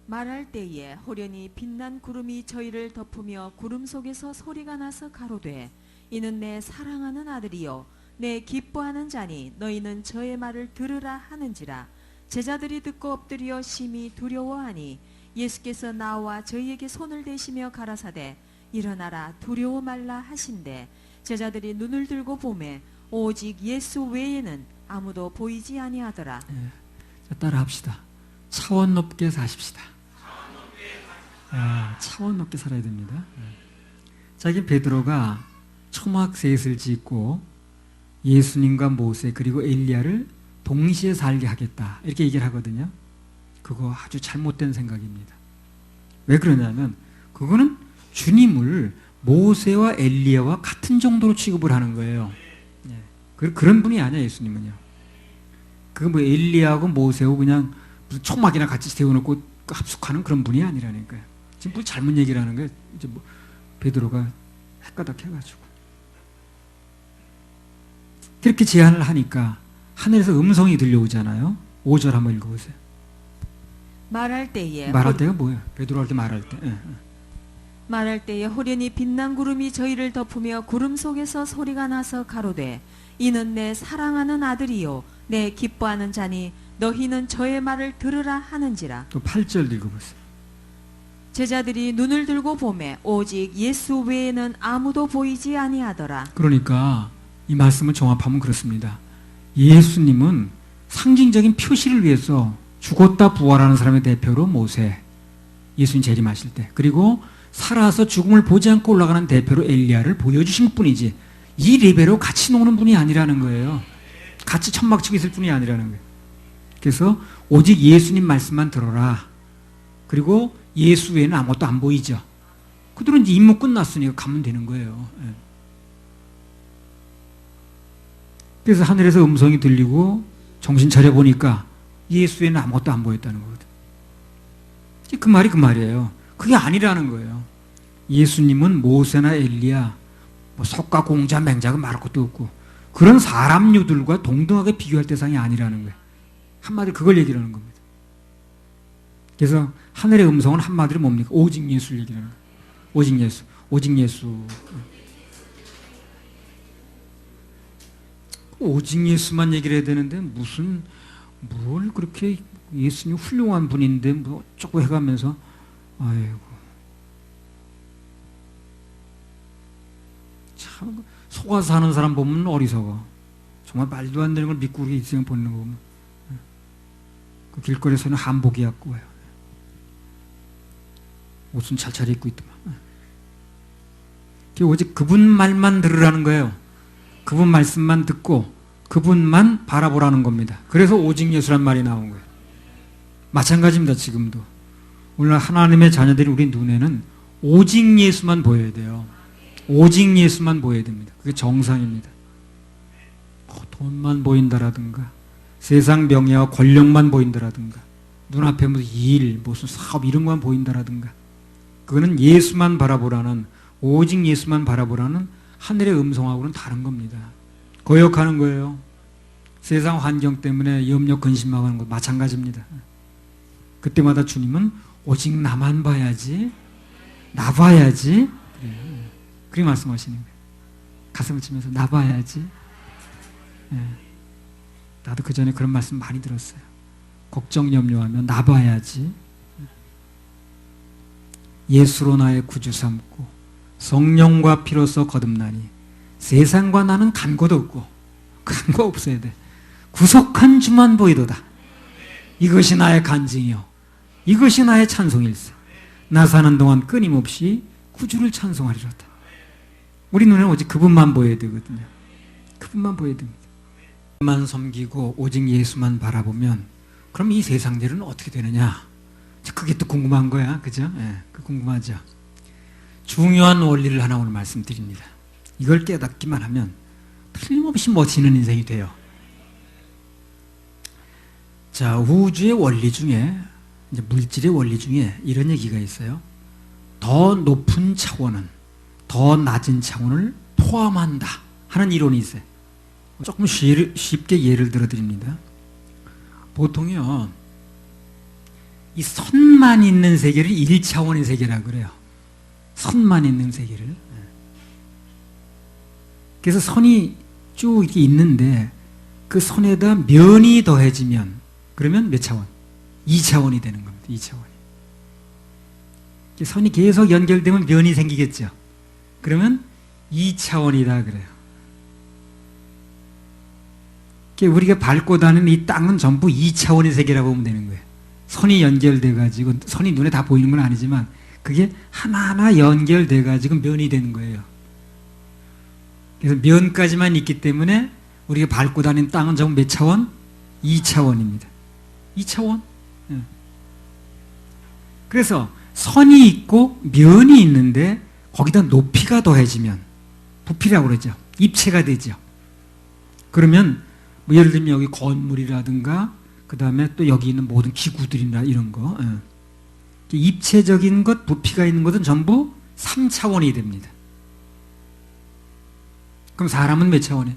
[SPEAKER 2] 말할 때에 호련히 빛난 구름이 저희를 덮으며 구름 속에서 소리가 나서 가로되 이는 내 사랑하는 아들이요 내 기뻐하는 자니 너희는 저의 말을 들으라 하는지라. 제자들이 듣고 엎드려 심히 두려워하니 예수께서 나와 저희에게 손을 대시며 가라사대 일어나라 두려워 말라 하신대 제자들이 눈을 들고 보매 오직 예수 외에는 아무도 보이지 아니하더라.
[SPEAKER 1] 자, 따라합시다. 차원 높게 사십시다. 차원 높게 살아야 됩니다. 자기 베드로가 초막셋을 짓고 예수님과 모세 그리고 엘리야를 동시에 살게 하겠다 이렇게 얘기를 하거든요. 그거 아주 잘못된 생각입니다. 왜 그러냐면 그거는 주님을 모세와 엘리야와 같은 정도로 취급을 하는 거예요. 그런 분이 아니야 예수님은요. 그 뭐 엘리야하고 모세하고 그냥 무슨 초막이나 같이 세워놓고 합숙하는 그런 분이 아니라니까요. 지금 뭐 잘못 얘기를 하는 거예요. 이제 뭐 베드로가 헷가닥해가지고 그렇게 제안을 하니까 하늘에서 음성이 들려오잖아요. 5절 한번 읽어보세요.
[SPEAKER 2] 말할 때에
[SPEAKER 1] 뭐예요? 베드로한테 말할 때.
[SPEAKER 2] 말할 때에 호련히 빛난 구름이 저희를 덮으며 구름 속에서 소리가 나서 가로되 이는 내 사랑하는 아들이요 내 기뻐하는 자니 너희는 저의 말을 들으라 하는지라.
[SPEAKER 1] 또 8절 읽어보세요.
[SPEAKER 2] 제자들이 눈을 들고 보매 오직 예수 외에는 아무도 보이지 아니하더라.
[SPEAKER 1] 그러니까 이 말씀을 종합하면 그렇습니다. 예수님은 상징적인 표시를 위해서 죽었다 부활하는 사람의 대표로 모세, 예수님 재림하실 때, 그리고 살아서 죽음을 보지 않고 올라가는 대표로 엘리야를 보여주신 뿐이지 이 레벨로 같이 노는 분이 아니라는 거예요. 같이 천막 치고 있을 분이 아니라는 거예요. 그래서 오직 예수님 말씀만 들어라. 그리고 예수 외에는 아무것도 안 보이죠. 그들은 이제 임무 끝났으니까 가면 되는 거예요. 그래서 하늘에서 음성이 들리고 정신 차려보니까 예수 외에는 아무것도 안 보였다는 거거든. 그 말이 그 말이에요. 그게 아니라는 거예요. 예수님은 모세나 엘리야, 뭐 석가, 공자, 맹자가 말할 것도 없고 그런 사람류들과 동등하게 비교할 대상이 아니라는 거예요. 한마디로 그걸 얘기를 하는 겁니다. 그래서 하늘의 음성은 한마디로 뭡니까? 오직 예수를 얘기하는 거예요. 오직 예수, 오직 예수. 오직 예수만 얘기를 해야 되는데 무슨 뭘 그렇게 예수님 훌륭한 분인데 뭐 어쩌고 해가면서 아이고 참 속아서 사는 사람 보면 어리석어. 정말 말도 안 되는 걸 믿고 우리 인생 보는 거 보면 그 길거리에서는 한복이 갖고 와요. 옷은 잘 차려입고 있더만. 오직 그분 말만 들으라는 거예요. 그분 말씀만 듣고 그분만 바라보라는 겁니다. 그래서 오직 예수란 말이 나온 거예요. 마찬가지입니다. 지금도 오늘 하나님의 자녀들이 우리 눈에는 오직 예수만 보여야 돼요. 오직 예수만 보여야 됩니다. 그게 정상입니다. 돈만 보인다라든가 세상 명예와 권력만 보인다라든가 눈앞에 무슨 일, 무슨 사업 이런 것만 보인다라든가 그거는 예수만 바라보라는 오직 예수만 바라보라는 하늘의 음성하고는 다른 겁니다. 거역하는 거예요. 세상 환경 때문에 염려 근심하는 것 마찬가지입니다. 그때마다 주님은 오직 나만 봐야지, 나 봐야지 그렇게 말씀하시는 거예요. 가슴을 치면서 나 봐야지. 나도 그 전에 그런 말씀 많이 들었어요. 걱정 염려하면 나 봐야지. 예수로 나의 구주 삼고 성령과 피로써 거듭나니 세상과 나는 간 곳 없고 간 거 없어야 돼. 구속한 주만 보이도다. 이것이 나의 간증이요 이것이 나의 찬송일세. 나 사는 동안 끊임없이 구주를 찬송하리로다. 우리 눈에는 오직 그분만 보여야 되거든요. 그분만 보여야 됩니다. 그분만 섬기고 오직 예수만 바라보면 그럼 이 세상 일은 어떻게 되느냐? 그게 또 궁금한 거야. 그죠? 그 궁금하죠. 중요한 원리를 하나 오늘 말씀드립니다. 이걸 깨닫기만 하면 틀림없이 멋지는 인생이 돼요. 자, 우주의 원리 중에 이제 물질의 원리 중에 이런 얘기가 있어요. 더 높은 차원은 더 낮은 차원을 포함한다 하는 이론이 있어요. 조금 쉽게 예를 들어 드립니다. 보통요 이 선만 있는 세계를 1차원의 세계라고 그래요. 선만 있는 세계를. 그래서 선이 쭉 이렇게 있는데 그 선에다 면이 더해지면 그러면 몇 차원? 2차원이 되는 겁니다. 2차원이. 선이 계속 연결되면 면이 생기겠죠. 그러면 2차원이다 그래요. 우리가 밟고 다니는 이 땅은 전부 2차원의 세계라고 보면 되는 거예요. 선이 연결돼가지고, 선이 눈에 다 보이는 건 아니지만, 그게 하나하나 연결돼가지고 면이 되는 거예요. 그래서 면까지만 있기 때문에 우리가 밟고 다니는 땅은 전부 몇 차원? 2차원입니다. 2차원? 그래서 선이 있고 면이 있는데 거기다 높이가 더해지면 부피라고 그러죠. 입체가 되죠. 그러면 뭐 예를 들면 여기 건물이라든가 그 다음에 또 여기 있는 모든 기구들이나 이런 거 입체적인 것, 부피가 있는 것은 전부 3차원이 됩니다. 그럼 사람은 몇 차원이에요?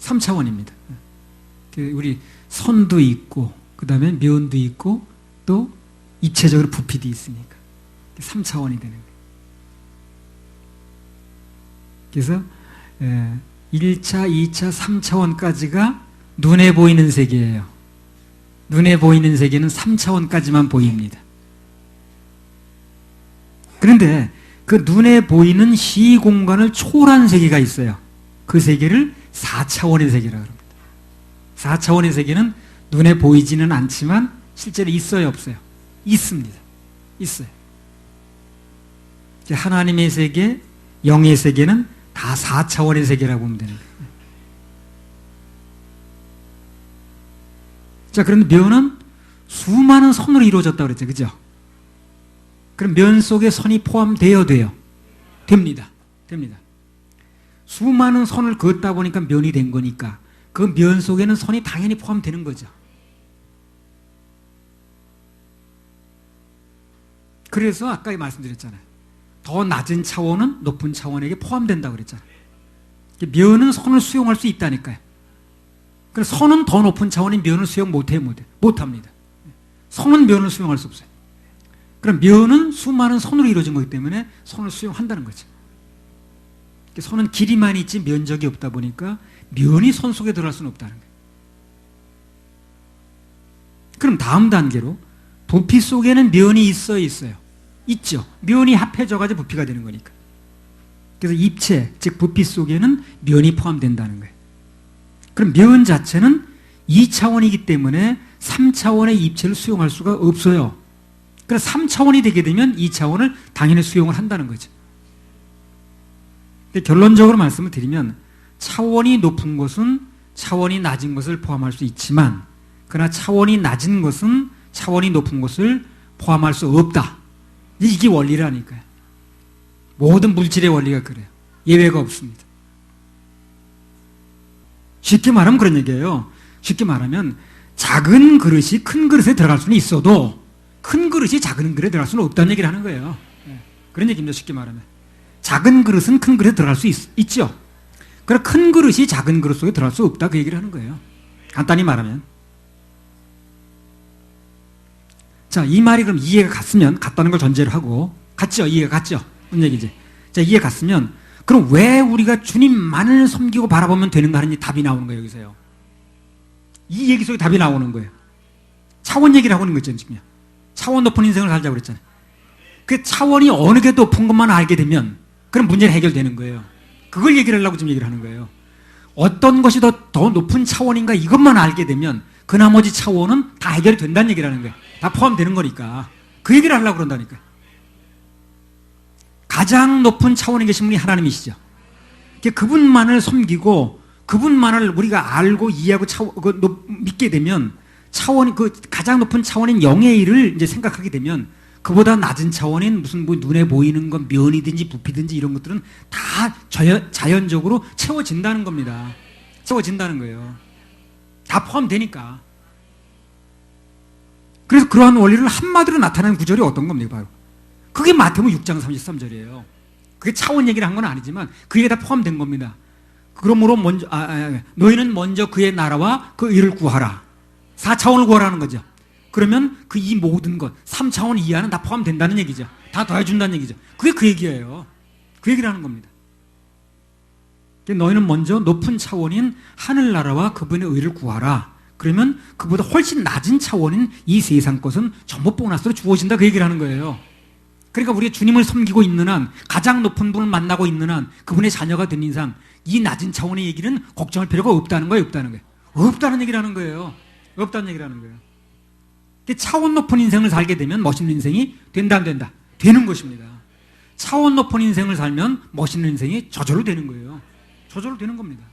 [SPEAKER 1] 3차원입니다. 우리 선도 있고 그 다음에 면도 있고 또 입체적으로 부피도 있으니까 3차원이 되는 거예요. 그래서 1차, 2차, 3차원까지가 눈에 보이는 세계예요. 눈에 보이는 세계는 3차원까지만 보입니다. 그런데 그 눈에 보이는 시공간을 초월한 세계가 있어요. 그 세계를 4차원의 세계라고 합니다. 4차원의 세계는 눈에 보이지는 않지만 실제로 있어요, 없어요? 있습니다. 있어요. 하나님의 세계, 영의 세계는 다 4차원의 세계라고 보면 되는 거예요. 자, 그런데 면은 수많은 선으로 이루어졌다고 그랬죠. 그죠? 그럼 면 속에 선이 포함되어야 돼요. 됩니다. 됩니다. 수많은 선을 그었다 보니까 면이 된 거니까 그 면 속에는 선이 당연히 포함되는 거죠. 그래서 아까 말씀드렸잖아요. 더 낮은 차원은 높은 차원에게 포함된다고 그랬잖아요. 면은 선을 수용할 수 있다니까요. 그래서 선은 더 높은 차원인 면을 수용 못합니다. 선은 면을 수용할 수 없어요. 그럼 면은 수많은 선으로 이루어진 거기 때문에 선을 수용한다는 거죠. 선은 길이만 있지 면적이 없다 보니까 면이 선 속에 들어갈 수는 없다는 거예요. 그럼 다음 단계로 부피 속에는 면이 있어요? 있죠. 면이 합해져가지고 부피가 되는 거니까. 그래서 입체, 즉 부피 속에는 면이 포함된다는 거예요. 그럼 면 자체는 2차원이기 때문에 3차원의 입체를 수용할 수가 없어요. 그래서 3차원이 되게 되면 2차원을 당연히 수용을 한다는 거죠. 결론적으로 말씀을 드리면 차원이 높은 것은 차원이 낮은 것을 포함할 수 있지만 그러나 차원이 낮은 것은 차원이 높은 것을 포함할 수 없다. 이게 원리라니까요. 모든 물질의 원리가 그래요. 예외가 없습니다. 쉽게 말하면 그런 얘기예요. 쉽게 말하면 작은 그릇이 큰 그릇에 들어갈 수는 있어도 큰 그릇이 작은 그릇에 들어갈 수는 없다는 얘기를 하는 거예요. 그런 얘기입니다. 쉽게 말하면. 작은 그릇은 큰 그릇에 들어갈 수 있죠. 그러나 큰 그릇이 작은 그릇 속에 들어갈 수 없다. 그 얘기를 하는 거예요. 간단히 말하면. 자, 이 말이 그럼 이해가 갔다는 걸 전제로 하고, 갔죠? 이해가 갔죠? 무슨 얘기지? 자, 이해가 갔으면, 그럼 왜 우리가 주님만을 섬기고 바라보면 되는가 하는 답이 나오는 거예요, 여기서요. 이 얘기 속에 답이 나오는 거예요. 차원 얘기를 하고 있는 거죠, 지금. 차원 높은 인생을 살자고 그랬잖아요. 그 차원이 어느 게 높은 것만 알게 되면, 그럼 문제는 해결되는 거예요. 그걸 얘기를 하려고 지금 얘기를 하는 거예요. 어떤 것이 더 높은 차원인가 이것만 알게 되면, 그 나머지 차원은 다 해결이 된다는 얘기를 하는 거예요. 다 포함되는 거니까. 그 얘기를 하려고 그런다니까. 가장 높은 차원에 계신 분이 하나님이시죠. 그분만을 섬기고 그분만을 우리가 알고 이해하고 믿게 되면 그 가장 높은 차원인 영의 일을 이제 생각하게 되면 그보다 낮은 차원인 무슨 눈에 보이는 건 면이든지 부피든지 이런 것들은 다 자연적으로 채워진다는 겁니다. 채워진다는 거예요. 다 포함되니까. 그래서 그러한 원리를 한마디로 나타내는 구절이 어떤 겁니까? 바로 그게 마태복음 6장 33절이에요. 그게 차원 얘기를 한 건 아니지만 그게 다 포함된 겁니다. 그러므로 너희는 먼저 그의 나라와 그 일을 구하라. 4차원을 구하라는 거죠. 그러면 그 이 모든 것, 3차원 이하는 다 포함된다는 얘기죠. 다 더해준다는 얘기죠. 그게 그 얘기예요. 그 얘기를 하는 겁니다. 너희는 먼저 높은 차원인 하늘나라와 그분의 의를 구하라. 그러면 그보다 훨씬 낮은 차원인 이 세상 것은 전부 보너스로 주어진다. 그 얘기를 하는 거예요. 그러니까 우리가 주님을 섬기고 있는 한, 가장 높은 분을 만나고 있는 한, 그분의 자녀가 된 이상 이 낮은 차원의 얘기는 걱정할 필요가 없다는 거예요. 없다는 거예요. 없다는 얘기를 하는 거예요. 없다는 얘기를 하는 거예요. 차원 높은 인생을 살게 되면 멋있는 인생이 된다 안 된다? 되는 것입니다. 차원 높은 인생을 살면 멋있는 인생이 저절로 되는 거예요. 저절로 되는 겁니다.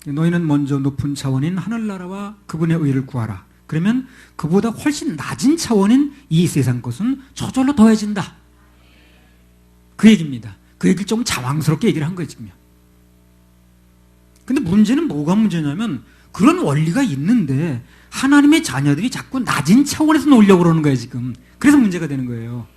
[SPEAKER 1] 너희는 먼저 높은 차원인 하늘나라와 그분의 의를 구하라. 그러면 그보다 훨씬 낮은 차원인 이 세상 것은 저절로 더해진다. 그 얘기입니다. 그 얘기를 좀 장황스럽게 얘기를 한 거예요, 지금요. 근데 문제는 뭐가 문제냐면 그런 원리가 있는데 하나님의 자녀들이 자꾸 낮은 차원에서 놀려고 그러는 거예요, 지금. 그래서 문제가 되는 거예요.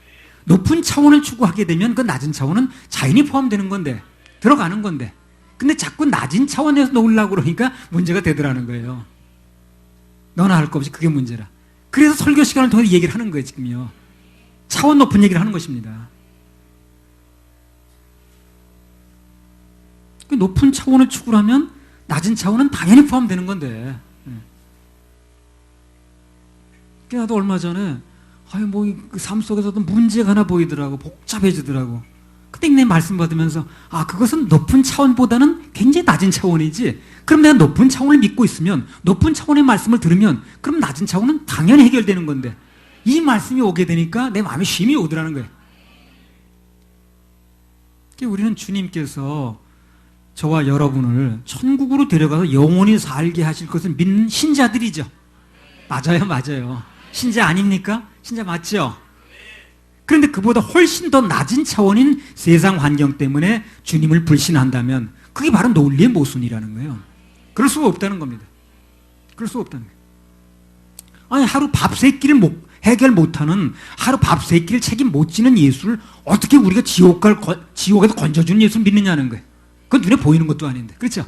[SPEAKER 1] 높은 차원을 추구하게 되면 그 낮은 차원은 자연히 포함되는 건데, 들어가는 건데. 근데 자꾸 낮은 차원에서 놀려고 그러니까 문제가 되더라는 거예요. 너나 할 것 없이 그게 문제라. 그래서 설교 시간을 통해서 얘기를 하는 거예요, 지금요. 차원 높은 얘기를 하는 것입니다. 높은 차원을 추구하면 낮은 차원은 당연히 포함되는 건데. 나도 얼마 전에 삶 속에서도 문제가 하나 보이더라고. 복잡해지더라고. 그때 내 말씀 받으면서 그것은 높은 차원보다는 굉장히 낮은 차원이지. 그럼 내가 높은 차원을 믿고 있으면, 높은 차원의 말씀을 들으면 그럼 낮은 차원은 당연히 해결되는 건데, 이 말씀이 오게 되니까 내 마음에 쉼이 오더라는 거예요. 우리는 주님께서 저와 여러분을 천국으로 데려가서 영원히 살게 하실 것을 믿는 신자들이죠. 맞아요. 신자 아닙니까? 신자 맞죠? 그런데 그보다 훨씬 더 낮은 차원인 세상 환경 때문에 주님을 불신한다면 그게 바로 논리의 모순이라는 거예요. 그럴 수가 없다는 겁니다. 그럴 수가 없다는 거예요. 하루 밥 세 끼를 해결 못하는, 하루 밥 세 끼를 책임 못 지는 예수를 어떻게 우리가 지옥에서 건져주는 예수를 믿느냐는 거예요. 그건 눈에 보이는 것도 아닌데. 그렇죠?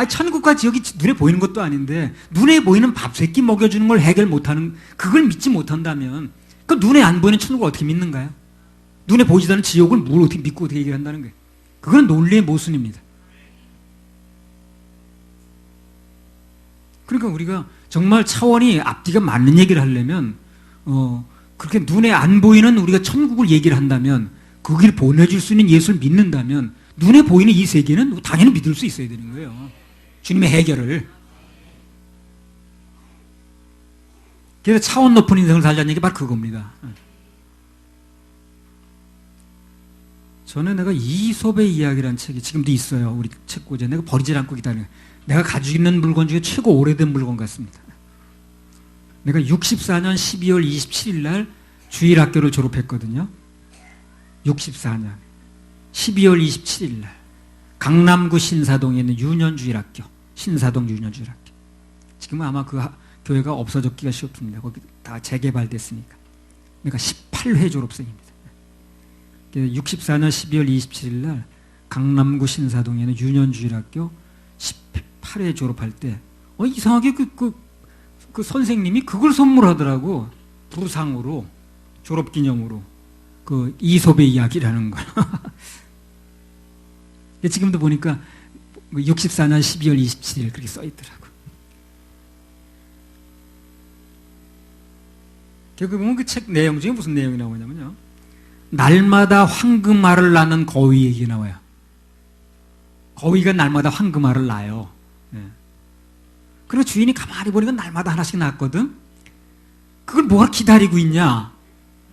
[SPEAKER 1] 천국과 지옥이 눈에 보이는 것도 아닌데 눈에 보이는 밥 세 끼 먹여주는 걸 해결 못하는, 그걸 믿지 못한다면 그 눈에 안 보이는 천국을 어떻게 믿는가요? 눈에 보이지 않는 지옥을 뭘 어떻게 믿고 어떻게 얘기한다는 거예요? 그건 논리의 모순입니다. 그러니까 우리가 정말 차원이 앞뒤가 맞는 얘기를 하려면 그렇게 눈에 안 보이는 우리가 천국을 얘기를 한다면, 그 길 보내줄 수 있는 예수를 믿는다면 눈에 보이는 이 세계는 당연히 믿을 수 있어야 되는 거예요. 주님의 해결을. 그래서 차원 높은 인생을 살자는 얘기 바로 그겁니다. 저는 내가 이솝의 이야기라는 책이 지금도 있어요. 우리 책꽂이에. 내가 버리질 않고 기다려요. 내가 가지고 있는 물건 중에 최고 오래된 물건 같습니다. 내가 64년 12월 27일 날 주일학교를 졸업했거든요. 64년 12월 27일 날 강남구 신사동에 있는 유년주일학교, 신사동 유년주일학교. 지금은 아마 그 교회가 없어졌기가 쉽습니다. 거기 다 재개발됐으니까. 내가 18회 졸업생입니다. 64년 12월 27일 날 강남구 신사동에 있는 유년주일학교 18회 졸업할 때 이상하게 그 선생님이 그걸 선물하더라고. 부상으로, 졸업기념으로. 그 이솝의 이야기라는 걸. 지금도 보니까 64년 12월 27일 그렇게 써있더라고. 결국 보면 그 책 내용 중에 무슨 내용이 나오냐면요, 날마다 황금알을 낳는 거위 얘기 나와요. 거위가 날마다 황금알을 낳아요. 그리고 주인이 가만히 보니까 날마다 하나씩 낳았거든. 그걸 뭐가 기다리고 있냐?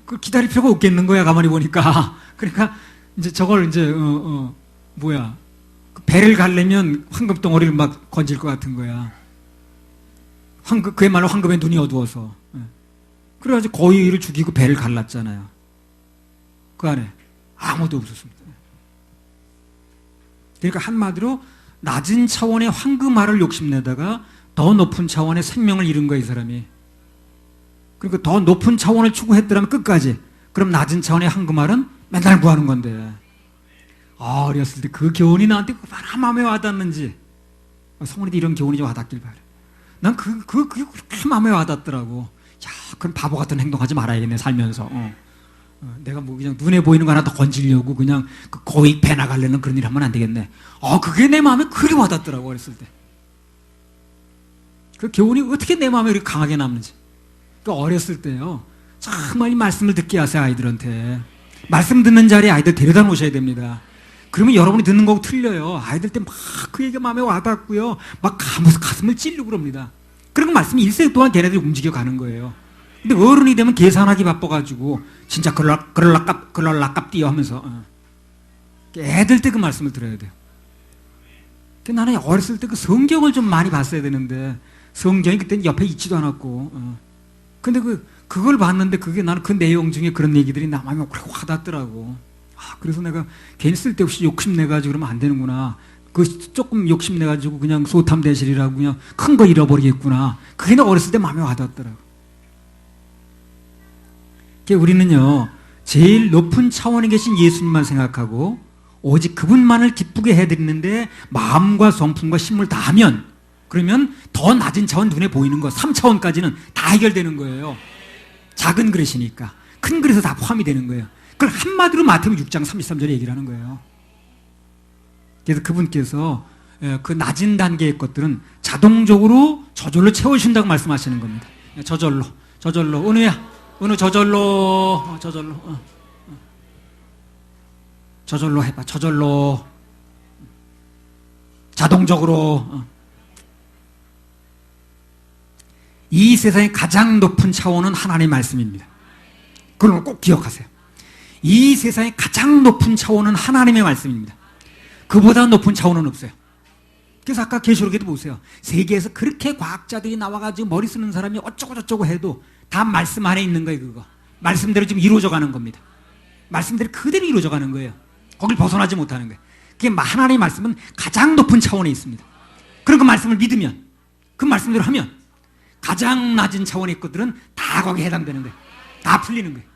[SPEAKER 1] 그걸 기다릴 필요가 없겠는 거야, 가만히 보니까. 그러니까 이제 저걸 이제 그 배를 가려면 황금 덩어리를 막 건질 것 같은 거야. 그야말로 황금에 눈이 어두워서. 그래가지고 거위를 죽이고 배를 갈랐잖아요. 그 안에 아무도 없었습니다. 그러니까 한마디로 낮은 차원의 황금알을 욕심내다가 더 높은 차원의 생명을 잃은 거야, 이 사람이. 그러니까 더 높은 차원을 추구했더라면 끝까지. 그럼 낮은 차원의 황금알은 맨날 구하는 건데. 어렸을 때 그 교훈이 나한테 얼마나 마음에 와닿는지. 성훈이도 이런 교훈이 좀 와닿길 바래. 난 그게 그렇게 마음에 와닿더라고. 야, 그럼 바보 같은 행동하지 말아야겠네, 살면서. 내가 뭐 그냥 눈에 보이는 거 하나 더 건지려고 그냥 그 고익 배 나가려는 그런 일 하면 안 되겠네. 그게 내 마음에 그리 와닿더라고, 어렸을 때. 그 교훈이 어떻게 내 마음에 이렇게 강하게 남는지. 그 어렸을 때요, 정말 이 말씀을 듣게 하세요, 아이들한테. 말씀 듣는 자리에 아이들 데려다 놓으셔야 됩니다. 그러면 여러분이 듣는 거하고 틀려요. 아이들 때 막 그 얘기가 마음에 와닿고요. 막 가슴을 찌르고 그럽니다. 그런 말씀이 일생 동안 걔네들이 움직여 가는 거예요. 근데 어른이 되면 계산하기 바빠가지고 진짜 그럴락갑 뛰어 하면서 애들 때 그 말씀을 들어야 돼요. 나는 어렸을 때 그 성경을 좀 많이 봤어야 되는데 성경이 그때는 옆에 있지도 않았고 근데 그걸 봤는데 그게 나는 그 내용 중에 그런 얘기들이 나 마음에 그렇게 와닿더라고. 그래서 내가 괜히 쓸데없이 욕심내가지고 그러면 안 되는구나. 조금 욕심내가지고 그냥 소탐대실이라고 그냥 큰 거 잃어버리겠구나. 그게 나 어렸을 때 마음에 와닿더라고. 우리는요, 제일 높은 차원에 계신 예수님만 생각하고 오직 그분만을 기쁘게 해드리는데 마음과 성품과 힘을 다하면, 그러면 더 낮은 차원 눈에 보이는 거 3차원까지는 다 해결되는 거예요. 작은 그릇이니까. 큰 그릇에 다 포함이 되는 거예요. 그걸 한마디로 마태복음 6장 33절에 얘기를 하는 거예요. 그래서 그분께서 그 낮은 단계의 것들은 자동적으로 저절로 채워주신다고 말씀하시는 겁니다. 저절로 은우야, 은우 저절로 해봐. 저절로 자동적으로. 이 세상의 가장 높은 차원은 하나님의 말씀입니다. 그걸 꼭 기억하세요. 이 세상의 가장 높은 차원은 하나님의 말씀입니다. 그보다 높은 차원은 없어요. 그래서 아까 계시록에도 보세요. 세계에서 그렇게 과학자들이 나와가지고 머리 쓰는 사람이 어쩌고 저쩌고 해도 다 말씀 안에 있는 거예요. 그거 말씀대로 지금 이루어져 가는 겁니다. 말씀대로 그대로 이루어져 가는 거예요. 거길 벗어나지 못하는 거예요. 그게 하나님의 말씀은 가장 높은 차원에 있습니다. 그런 그 말씀을 믿으면, 그 말씀대로 하면 가장 낮은 차원의 것들은 다 거기에 해당되는 거예요. 다 풀리는 거예요.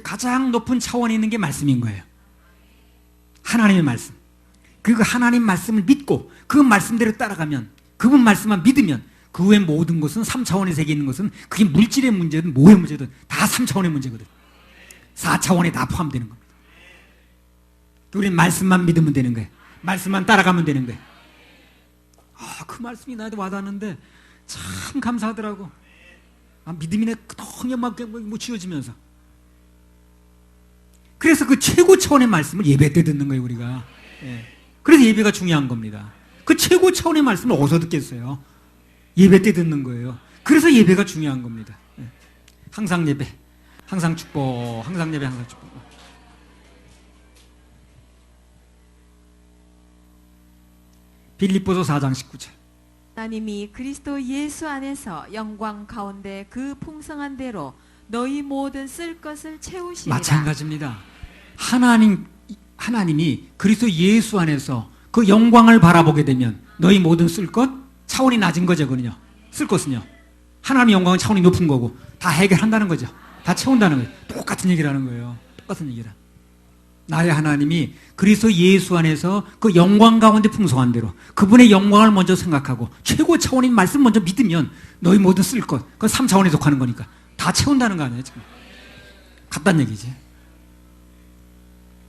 [SPEAKER 1] 가장 높은 차원에 있는 게 말씀인 거예요. 하나님의 말씀. 그 하나님 말씀을 믿고 그 말씀대로 따라가면, 그분 말씀만 믿으면 그 외의 모든 것은 3차원의 세계에 있는 것은 그게 물질의 문제든 뭐의 문제든 다 3차원의 문제거든. 4차원에 다 포함되는 겁니다. 우리는 말씀만 믿으면 되는 거예요. 말씀만 따라가면 되는 거예요. 그 말씀이 나한테 와닿는데 참 감사하더라고. 믿음이 그동안 막 쥐어지면서. 그래서 그 최고 차원의 말씀을 예배 때 듣는 거예요, 우리가. 그래서 예배가 중요한 겁니다. 그 최고 차원의 말씀을 어디서 듣겠어요? 예배 때 듣는 거예요. 그래서 예배가 중요한 겁니다. 항상 예배, 항상 축복, 항상 예배, 항상 축복. 빌립보서 4장 19절.
[SPEAKER 2] 하나님이 그리스도 예수 안에서 영광 가운데 그 풍성한 대로 너희 모든 쓸 것을 채우시리라.
[SPEAKER 1] 마찬가지입니다. 하나님이 그리스도 예수 안에서 그 영광을 바라보게 되면 너희 모든 쓸 것, 차원이 낮은 거죠. 쓸 것은요. 하나님의 영광은 차원이 높은 거고 다 해결한다는 거죠. 다 채운다는 거예요. 똑같은 얘기를 하는 거예요. 똑같은 얘기를. 나의 하나님이 그리스도 예수 안에서 그 영광 가운데 풍성한 대로 그분의 영광을 먼저 생각하고 최고 차원인 말씀 먼저 믿으면 너희 모든 쓸 것, 그건 3차원에 속하는 거니까 다 채운다는 거 아니에요, 지금. 같다는 얘기지.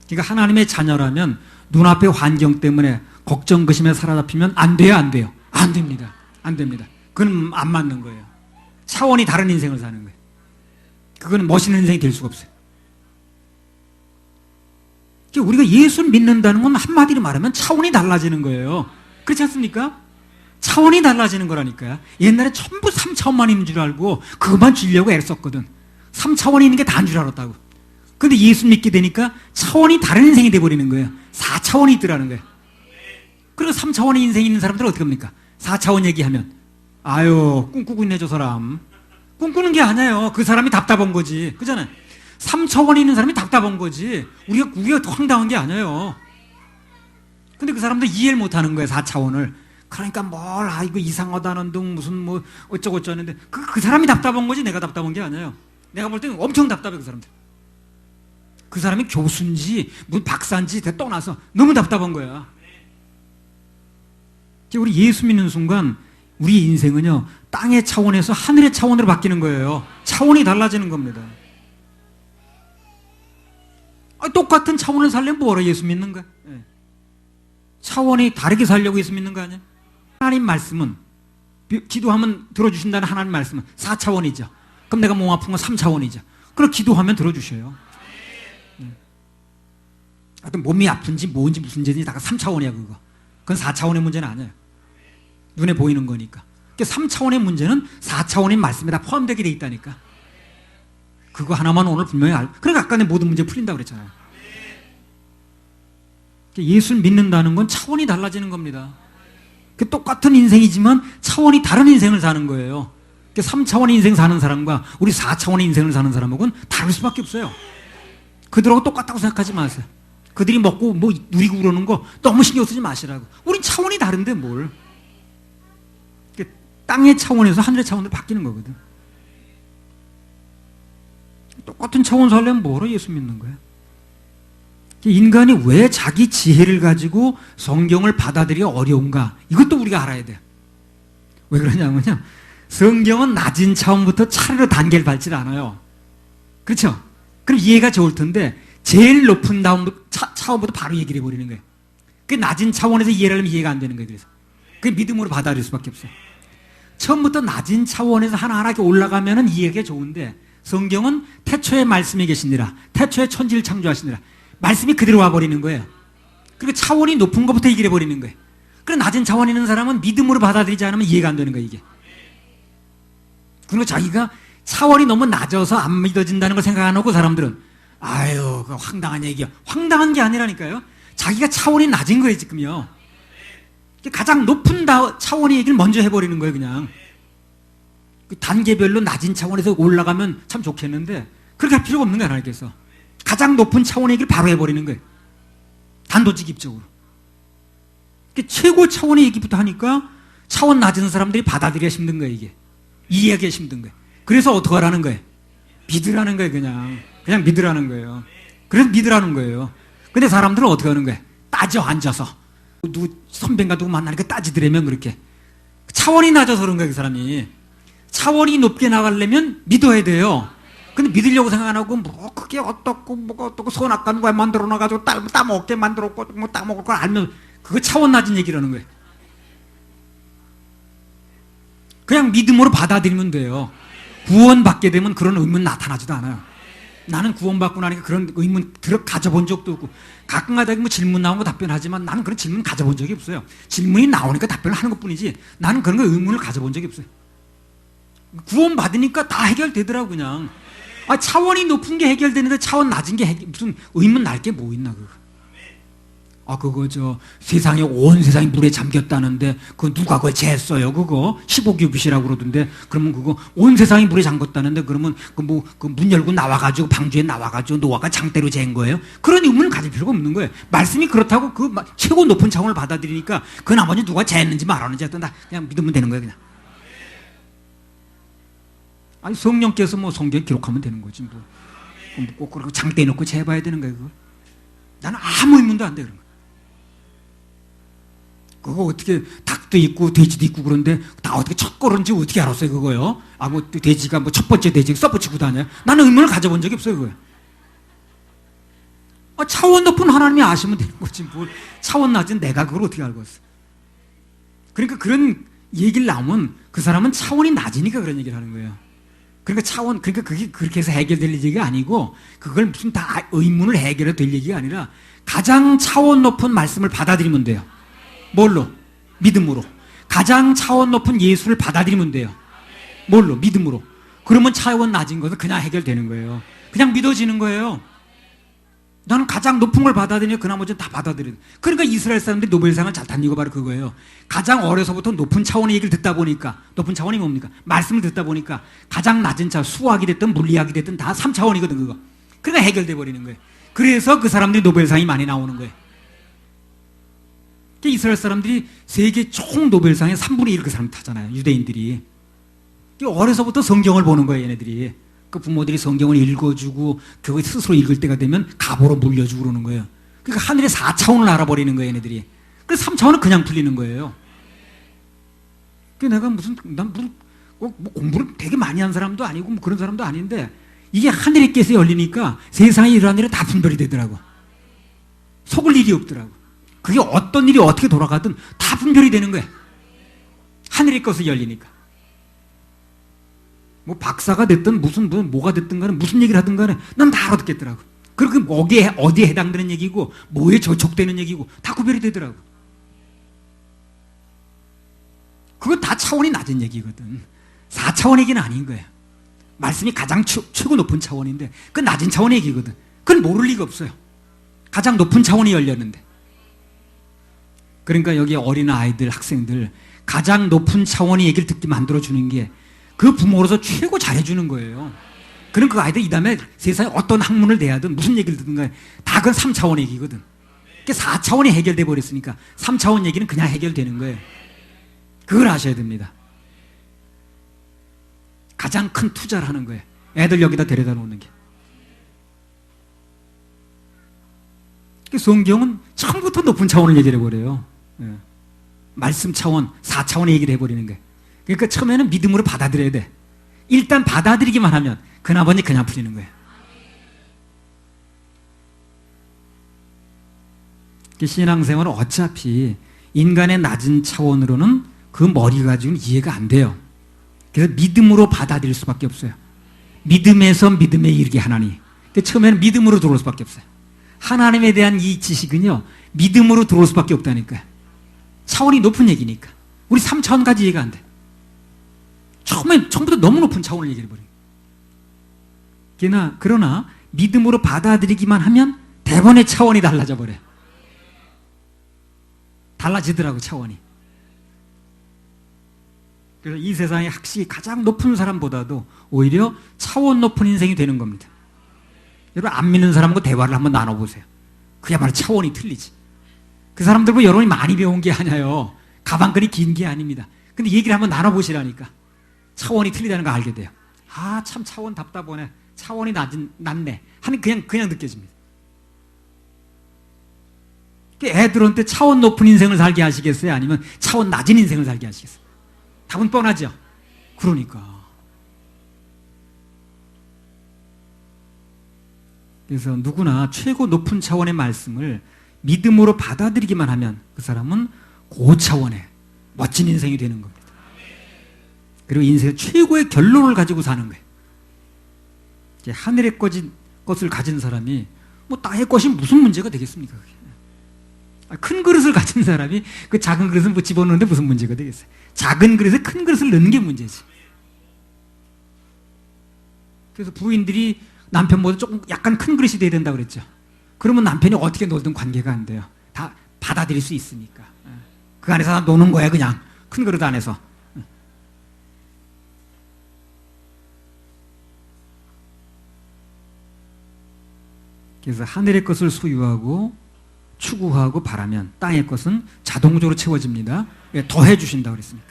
[SPEAKER 1] 그러니까 하나님의 자녀라면 눈앞의 환경 때문에 걱정, 근심에 사로잡히면 안 돼요, 안 돼요? 안 됩니다. 안 됩니다. 그건 안 맞는 거예요. 차원이 다른 인생을 사는 거예요. 그건 멋있는 인생이 될 수가 없어요. 우리가 예수를 믿는다는 건 한마디로 말하면 차원이 달라지는 거예요. 그렇지 않습니까? 차원이 달라지는 거라니까요. 옛날에 전부 3차원만 있는 줄 알고 그것만 주려고 애를 썼거든. 3차원이 있는 게 다인 줄 알았다고. 근데 예수 믿게 되니까 차원이 다른 인생이 돼버리는 거예요. 4차원이 있더라는 거예요. 그리고 3차원의 인생이 있는 사람들은 어떻게 합니까? 4차원 얘기하면 아유 꿈꾸고 있네 저 사람. 꿈꾸는 게 아니에요. 그 사람이 답답한 거지. 그잖아요. 3차원에 있는 사람이 답답한 거지. 우리가 더 황당한 게 아니에요. 근데 그 사람도 이해를 못하는 거예요. 4차원을. 그러니까 이거 이상하다는 둥 무슨 뭐 어쩌고 저쩌는데 그 사람이 답답한 거지 내가 답답한 게 아니에요. 내가 볼 때는 엄청 답답해 그 사람들. 그 사람이 교수인지 무슨 박사인지 다 떠나서 너무 답답한 거야. 우리 예수 믿는 순간 우리 인생은요, 땅의 차원에서 하늘의 차원으로 바뀌는 거예요. 차원이 달라지는 겁니다. 똑같은 차원을 살려면 뭐라 예수 믿는 거야? 차원이 다르게 살려고 예수 믿는 거 아니야? 하나님 말씀은, 기도하면 들어주신다는 하나님 말씀은 4차원이죠. 그럼 내가 몸 아픈 건 3차원이죠. 그럼 기도하면 들어주셔요. 하여튼 몸이 아픈지 뭔지 무슨 죄인지 다 3차원이야 그거. 그건 4차원의 문제는 아니에요. 눈에 보이는 거니까. 3차원의 문제는 4차원의 말씀에 다 포함되게 돼 있다니까. 그거 하나만 오늘 분명히 그러니까 아까 내 모든 문제 풀린다고 그랬잖아요. 예수를 믿는다는 건 차원이 달라지는 겁니다. 똑같은 인생이지만 차원이 다른 인생을 사는 거예요. 3차원의 인생 사는 사람과 우리 4차원의 인생을 사는 사람하고는 다를 수밖에 없어요. 그들하고 똑같다고 생각하지 마세요. 그들이 먹고 뭐 누리고 그러는 거 너무 신경 쓰지 마시라고. 우린 차원이 다른데 뭘. 땅의 차원에서 하늘의 차원으로 바뀌는 거거든. 똑같은 차원 살려면 뭐로 예수 믿는 거야? 인간이 왜 자기 지혜를 가지고 성경을 받아들이기 어려운가? 이것도 우리가 알아야 돼요. 왜 그러냐면요, 성경은 낮은 차원부터 차례로 단계를 밟지 않아요. 그렇죠? 그럼 이해가 좋을 텐데 제일 높은 차원부터 바로 얘기를 해버리는 거예요. 그 낮은 차원에서 이해를 하려면 이해가 안 되는 거예요. 그래서 그게 믿음으로 받아들일 수밖에 없어요. 처음부터 낮은 차원에서 하나하나 올라가면 이해가 좋은데, 성경은 태초에 말씀이 계시니라, 태초에 천지를 창조하시니라, 말씀이 그대로 와버리는 거예요. 그리고 차원이 높은 것부터 얘기를 해버리는 거예요. 그리고 낮은 차원에 있는 사람은 믿음으로 받아들이지 않으면 이해가 안 되는 거예요, 이게. 그리고 자기가 차원이 너무 낮아서 안 믿어진다는 걸 생각 안 하고 사람들은, 아유, 그 황당한 얘기야. 황당한 게 아니라니까요. 자기가 차원이 낮은 거예요, 지금요. 가장 높은 차원의 얘기를 먼저 해버리는 거예요, 그냥. 단계별로 낮은 차원에서 올라가면 참 좋겠는데, 그렇게 할 필요가 없는 거예요, 하나님께서. 가장 높은 차원의 얘기를 바로 해버리는 거예요. 단도직입적으로. 최고 차원의 얘기부터 하니까 차원 낮은 사람들이 받아들이기 힘든 거예요, 이게. 이해하기 힘든 거예요. 그래서 어떻게 하라는 거예요? 믿으라는 거예요, 그냥. 그냥 믿으라는 거예요. 그래서 믿으라는 거예요. 근데 사람들은 어떻게 하는 거예요? 따져 앉아서. 선배인가 누구 만나니까 따지더라면 그렇게. 차원이 낮아서 그런 거예요, 그 사람이. 차원이 높게 나가려면 믿어야 돼요. 근데 믿으려고 생각 안 하고, 뭐, 그게 어떻고, 뭐가 어떻고, 선악관 왜 만들어 놔가지고 따먹게 만들었고, 뭐 따먹을 걸 알면, 그거 차원 낮은 얘기라는 거예요. 그냥 믿음으로 받아들이면 돼요. 구원받게 되면 그런 의문 나타나지도 않아요. 나는 구원받고 나니까 그런 의문 가져본 적도 없고, 가끔가다 뭐 질문 나오고 답변하지만 나는 그런 질문 가져본 적이 없어요. 질문이 나오니까 답변을 하는 것 뿐이지, 나는 그런 거 의문을 가져본 적이 없어요. 구원받으니까 다 해결되더라고, 그냥. 차원이 높은 게 해결되는데 차원 낮은 게 무슨 의문 날 게 뭐 있나, 그거. 그거 세상에, 온 세상이 물에 잠겼다는데, 그거 누가 그걸 쟀어요, 그거? 15규빗이라고 그러던데, 그러면 그거, 온 세상이 물에 잠겼다는데, 그러면 문 열고 나와가지고, 방주에 나와가지고, 노아가 장대로 잰 거예요? 그런 의문을 가질 필요가 없는 거예요. 말씀이 그렇다고 최고 높은 차원을 받아들이니까, 그 나머지 누가 쟀는지 말았는지 하여튼 다 그냥 믿으면 되는 거예요, 그냥. 성령께서 뭐 성경 기록하면 되는 거지, 뭐. 꼭 그렇게 장대에 놓고 재봐야 되는 거예요, 그거. 나는 아무 의문도 안 돼, 그런 거. 그거 어떻게 닭도 있고 돼지도 있고 그런데 다 어떻게 첫 걸은지 어떻게 알았어요, 그거요? 뭐 돼지가 뭐 첫 번째 돼지 써붙이고 다녀요? 나는 의문을 가져본 적이 없어요, 그거요. 차원 높은 하나님이 아시면 되는 거지, 뭘 차원 낮은 내가 그걸 어떻게 알고 있어. 그러니까 그런 얘기를 나오면 그 사람은 차원이 낮으니까 그런 얘기를 하는 거예요. 그러니까 그게 그렇게 해서 해결될 얘기가 아니고, 그걸 무슨 다 의문을 해결해 될 얘기가 아니라 가장 차원 높은 말씀을 받아들이면 돼요. 뭘로? 믿음으로. 가장 차원 높은 예수를 받아들이면 돼요. 뭘로? 믿음으로. 그러면 차원 낮은 것은 그냥 해결되는 거예요. 그냥 믿어지는 거예요. 나는 가장 높은 걸 받아들이니까 그 나머지는 다 받아들이는. 그러니까 이스라엘 사람들이 노벨상을 잘 탄 이유가 바로 그거예요. 가장 어려서부터 높은 차원의 얘기를 듣다 보니까, 높은 차원이 뭡니까? 말씀을 듣다 보니까 가장 낮은 차원, 수학이 됐든 물리학이 됐든 다 3차원이거든, 그거. 그러니까 해결돼 버리는 거예요. 그래서 그 사람들이 노벨상이 많이 나오는 거예요. 이스라엘 사람들이 세계 총 노벨상의 3분의 1 그 사람 타잖아요, 유대인들이. 어려서부터 성경을 보는 거예요, 얘네들이. 그 부모들이 성경을 읽어주고 그거 스스로 읽을 때가 되면 갑오로 물려주고 그러는 거예요. 그러니까 하늘의 4차원을 알아버리는 거예요, 얘네들이. 그래서 3차원은 그냥 풀리는 거예요. 그 내가 난 뭐 공부를 되게 많이 한 사람도 아니고 뭐 그런 사람도 아닌데 이게 하늘의 께서 열리니까 세상에 일어난 일이 다 분별이 되더라고. 속을 일이 없더라고. 그게 어떤 일이 어떻게 돌아가든 다 분별이 되는 거야. 하늘의 것이 열리니까. 뭐 박사가 됐든 무슨 뭐가 됐든 간에 무슨 얘기를 하든 간에 난 다 알아듣겠더라고. 그리고 어디에 해당되는 얘기고 뭐에 저촉되는 얘기고 다 구별이 되더라고. 그건 다 차원이 낮은 얘기거든. 4차원 얘기는 아닌 거야. 말씀이 가장 최고 높은 차원인데 그건 낮은 차원의 얘기거든. 그건 모를 리가 없어요. 가장 높은 차원이 열렸는데. 그러니까 여기 어린 아이들, 학생들 가장 높은 차원의 얘기를 듣게 만들어주는 게 그 부모로서 최고 잘해주는 거예요. 그럼 그 아이들 이 다음에 세상에 어떤 학문을 내야든 무슨 얘기를 듣든 간에 다 그건 3차원의 얘기거든. 그게 4차원이 해결돼 버렸으니까 3차원 얘기는 그냥 해결되는 거예요. 그걸 아셔야 됩니다. 가장 큰 투자를 하는 거예요. 애들 여기다 데려다 놓는 게. 성경은 처음부터 높은 차원을 얘기를 해버려요. 말씀 차원, 4차원의 얘기를 해버리는 거예요. 그러니까 처음에는 믿음으로 받아들여야 돼. 일단 받아들이기만 하면 그나마니 그냥 풀리는 거예요. 신앙생활은 어차피 인간의 낮은 차원으로는 그 머리 가지고는 이해가 안 돼요. 그래서 믿음으로 받아들일 수밖에 없어요. 믿음에서 믿음에 이르게 하나니. 처음에는 믿음으로 들어올 수밖에 없어요. 하나님에 대한 이 지식은요, 믿음으로 들어올 수밖에 없다니까요. 차원이 높은 얘기니까. 우리 3차원까지 이해가 안 돼. 처음부터 너무 높은 차원을 얘기해버려요. 그러나 믿음으로 받아들이기만 하면 대번의 차원이 달라져 버려요. 달라지더라고, 차원이. 그래서 이 세상의 학식이 가장 높은 사람보다도 오히려 차원 높은 인생이 되는 겁니다. 여러분, 안 믿는 사람하고 대화를 한번 나눠보세요. 그야말로 차원이 틀리지. 그 사람들보다 여러분이 많이 배운 게 아니에요. 가방끈이 긴 게 아닙니다. 근데 얘기를 한번 나눠보시라니까. 차원이 틀리다는 거 알게 돼요. 아, 참 차원 답답하네. 차원이 낮네. 하는 그냥 느껴집니다. 애들한테 차원 높은 인생을 살게 하시겠어요? 아니면 차원 낮은 인생을 살게 하시겠어요? 답은 뻔하죠. 그러니까. 그래서 누구나 최고 높은 차원의 말씀을 믿음으로 받아들이기만 하면 그 사람은 고차원의 멋진 인생이 되는 겁니다. 그리고 인생의 최고의 결론을 가지고 사는 거예요. 이제 하늘의 것을 가진 사람이 뭐 땅의 것이 무슨 문제가 되겠습니까? 큰 그릇을 가진 사람이 그 작은 그릇을 뭐 집어넣는데 무슨 문제가 되겠어요? 작은 그릇에 큰 그릇을 넣는 게 문제지. 그래서 부인들이 남편보다 조금 약간 큰 그릇이 돼야 된다고 그랬죠. 그러면 남편이 어떻게 놀든 관계가 안 돼요. 다 받아들일 수 있으니까. 그 안에서 노는 거야, 그냥. 큰 그릇 안에서. 그래서 하늘의 것을 소유하고 추구하고 바라면 땅의 것은 자동적으로 채워집니다. 더해 주신다고 그랬으니까.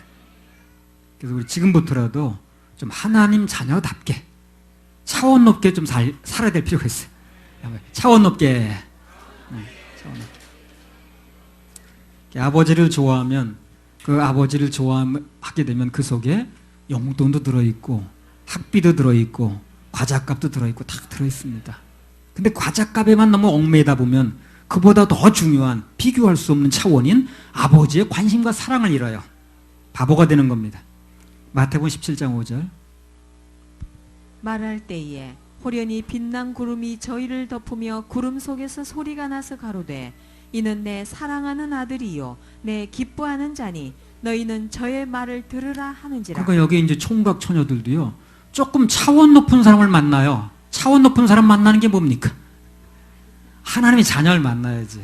[SPEAKER 1] 그래서 우리 지금부터라도 좀 하나님 자녀답게 차원 높게 좀 살아야 될 필요가 있어요. 차원 높게. 차원 높게. 아버지를 좋아하면 그 아버지를 좋아하게 되면 그 속에 용돈도 들어있고 학비도 들어있고 과자값도 들어있고 다 들어있습니다. 근데 과자값에만 너무 얽매이다 보면 그보다 더 중요한 비교할 수 없는 차원인 아버지의 관심과 사랑을 잃어요. 바보가 되는 겁니다. 마태복음 17장 5절.
[SPEAKER 2] 말할 때에 호련히 빛난 구름이 저희를 덮으며 구름 속에서 소리가 나서 가로되 이는 내 사랑하는 아들이요 내 기뻐하는 자니 너희는 저의 말을 들으라 하는지라.
[SPEAKER 1] 그러니까 여기 이제 총각 처녀들도요 조금 차원 높은 사람을 만나요. 차원 높은 사람 만나는 게 뭡니까? 하나님의 자녀를 만나야지.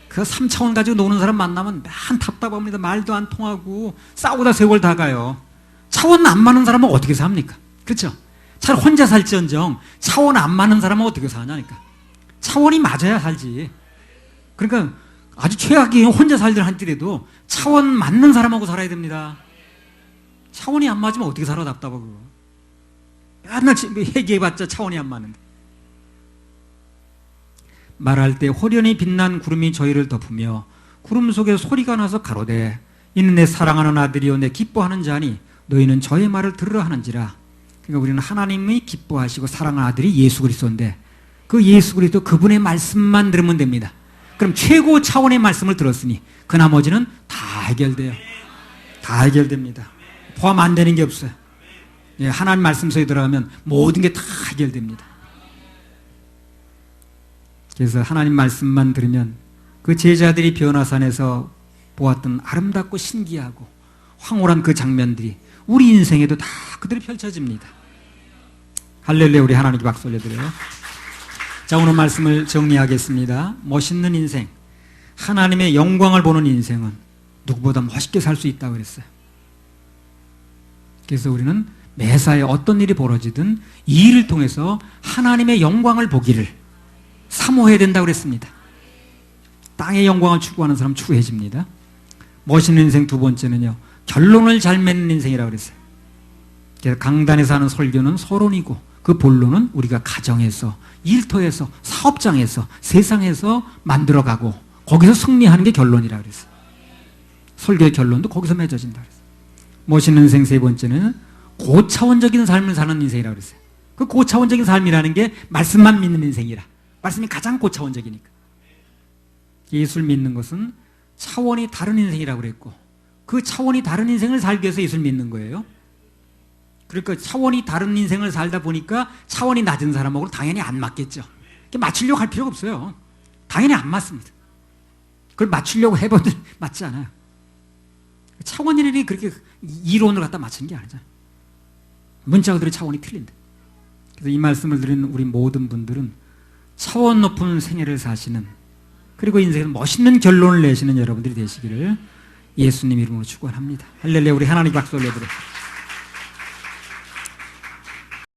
[SPEAKER 1] 그 3차원 가지고 노는 사람 만나면 만 답답합니다. 말도 안 통하고 싸우다 세월 다 가요. 차원 안 맞는 사람은 어떻게 삽니까? 그렇죠? 차라리 혼자 살지언정 차원 안 맞는 사람은 어떻게 사냐니까. 차원이 맞아야 살지. 그러니까 아주 최악이 혼자 살들 한때라도 차원 맞는 사람하고 살아야 됩니다. 차원이 안 맞으면 어떻게 살아 답답하고. 맨날 얘기해봤자 차원이 안 맞는데. 말할 때 호련히 빛난 구름이 저희를 덮으며 구름 속에 소리가 나서 가로되 이는 내 사랑하는 아들이요 내 기뻐하는 자니 너희는 저의 말을 들으라 하는지라. 그러니까 우리는 하나님이 기뻐하시고 사랑하는 아들이 예수 그리스도인데 그 예수 그리스도 그분의 말씀만 들으면 됩니다. 그럼 최고 차원의 말씀을 들었으니 그 나머지는 다 해결돼요. 다 해결됩니다. 포함 안 되는 게 없어요. 예, 하나님 말씀 속에 들어가면 모든 게 다 해결됩니다. 그래서 하나님 말씀만 들으면 그 제자들이 변화산에서 보았던 아름답고 신기하고 황홀한 그 장면들이 우리 인생에도 다 그대로 펼쳐집니다. 할렐루야. 우리 하나님께 박수 올려드려요. 자, 오늘 말씀을 정리하겠습니다. 멋있는 인생, 하나님의 영광을 보는 인생은 누구보다 멋있게 살 수 있다고 그랬어요. 그래서 우리는 매사에 어떤 일이 벌어지든 이 일을 통해서 하나님의 영광을 보기를 사모해야 된다고 그랬습니다. 땅의 영광을 추구하는 사람 추구해집니다. 멋있는 인생 두 번째는요, 결론을 잘 맺는 인생이라고 그랬어요. 그래서 강단에서 하는 설교는 서론이고 그 본론은 우리가 가정에서, 일터에서, 사업장에서, 세상에서 만들어가고 거기서 승리하는 게 결론이라고 그랬어요. 설교의 결론도 거기서 맺어진다 그랬어요. 멋있는 인생 세 번째는 고차원적인 삶을 사는 인생이라고 그랬어요. 그 고차원적인 삶이라는 게 말씀만 믿는 인생이라. 말씀이 가장 고차원적이니까. 예수를 믿는 것은 차원이 다른 인생이라고 그랬고 그 차원이 다른 인생을 살기 위해서 예수를 믿는 거예요. 그러니까 차원이 다른 인생을 살다 보니까 차원이 낮은 사람하고는 당연히 안 맞겠죠. 맞추려고 할 필요가 없어요. 당연히 안 맞습니다. 그걸 맞추려고 해봐도 맞지 않아요. 차원이라니 그렇게 이론을 갖다 맞추는 게 아니잖아요. 문자 그대로 차원이 틀린다. 그래서 이 말씀을 드리는 우리 모든 분들은 차원 높은 생애를 사시는, 그리고 인생에서 멋있는 결론을 내시는 여러분들이 되시기를 예수님 이름으로 축원합니다. 할렐루야. 우리 하나님 박수 올려드려요.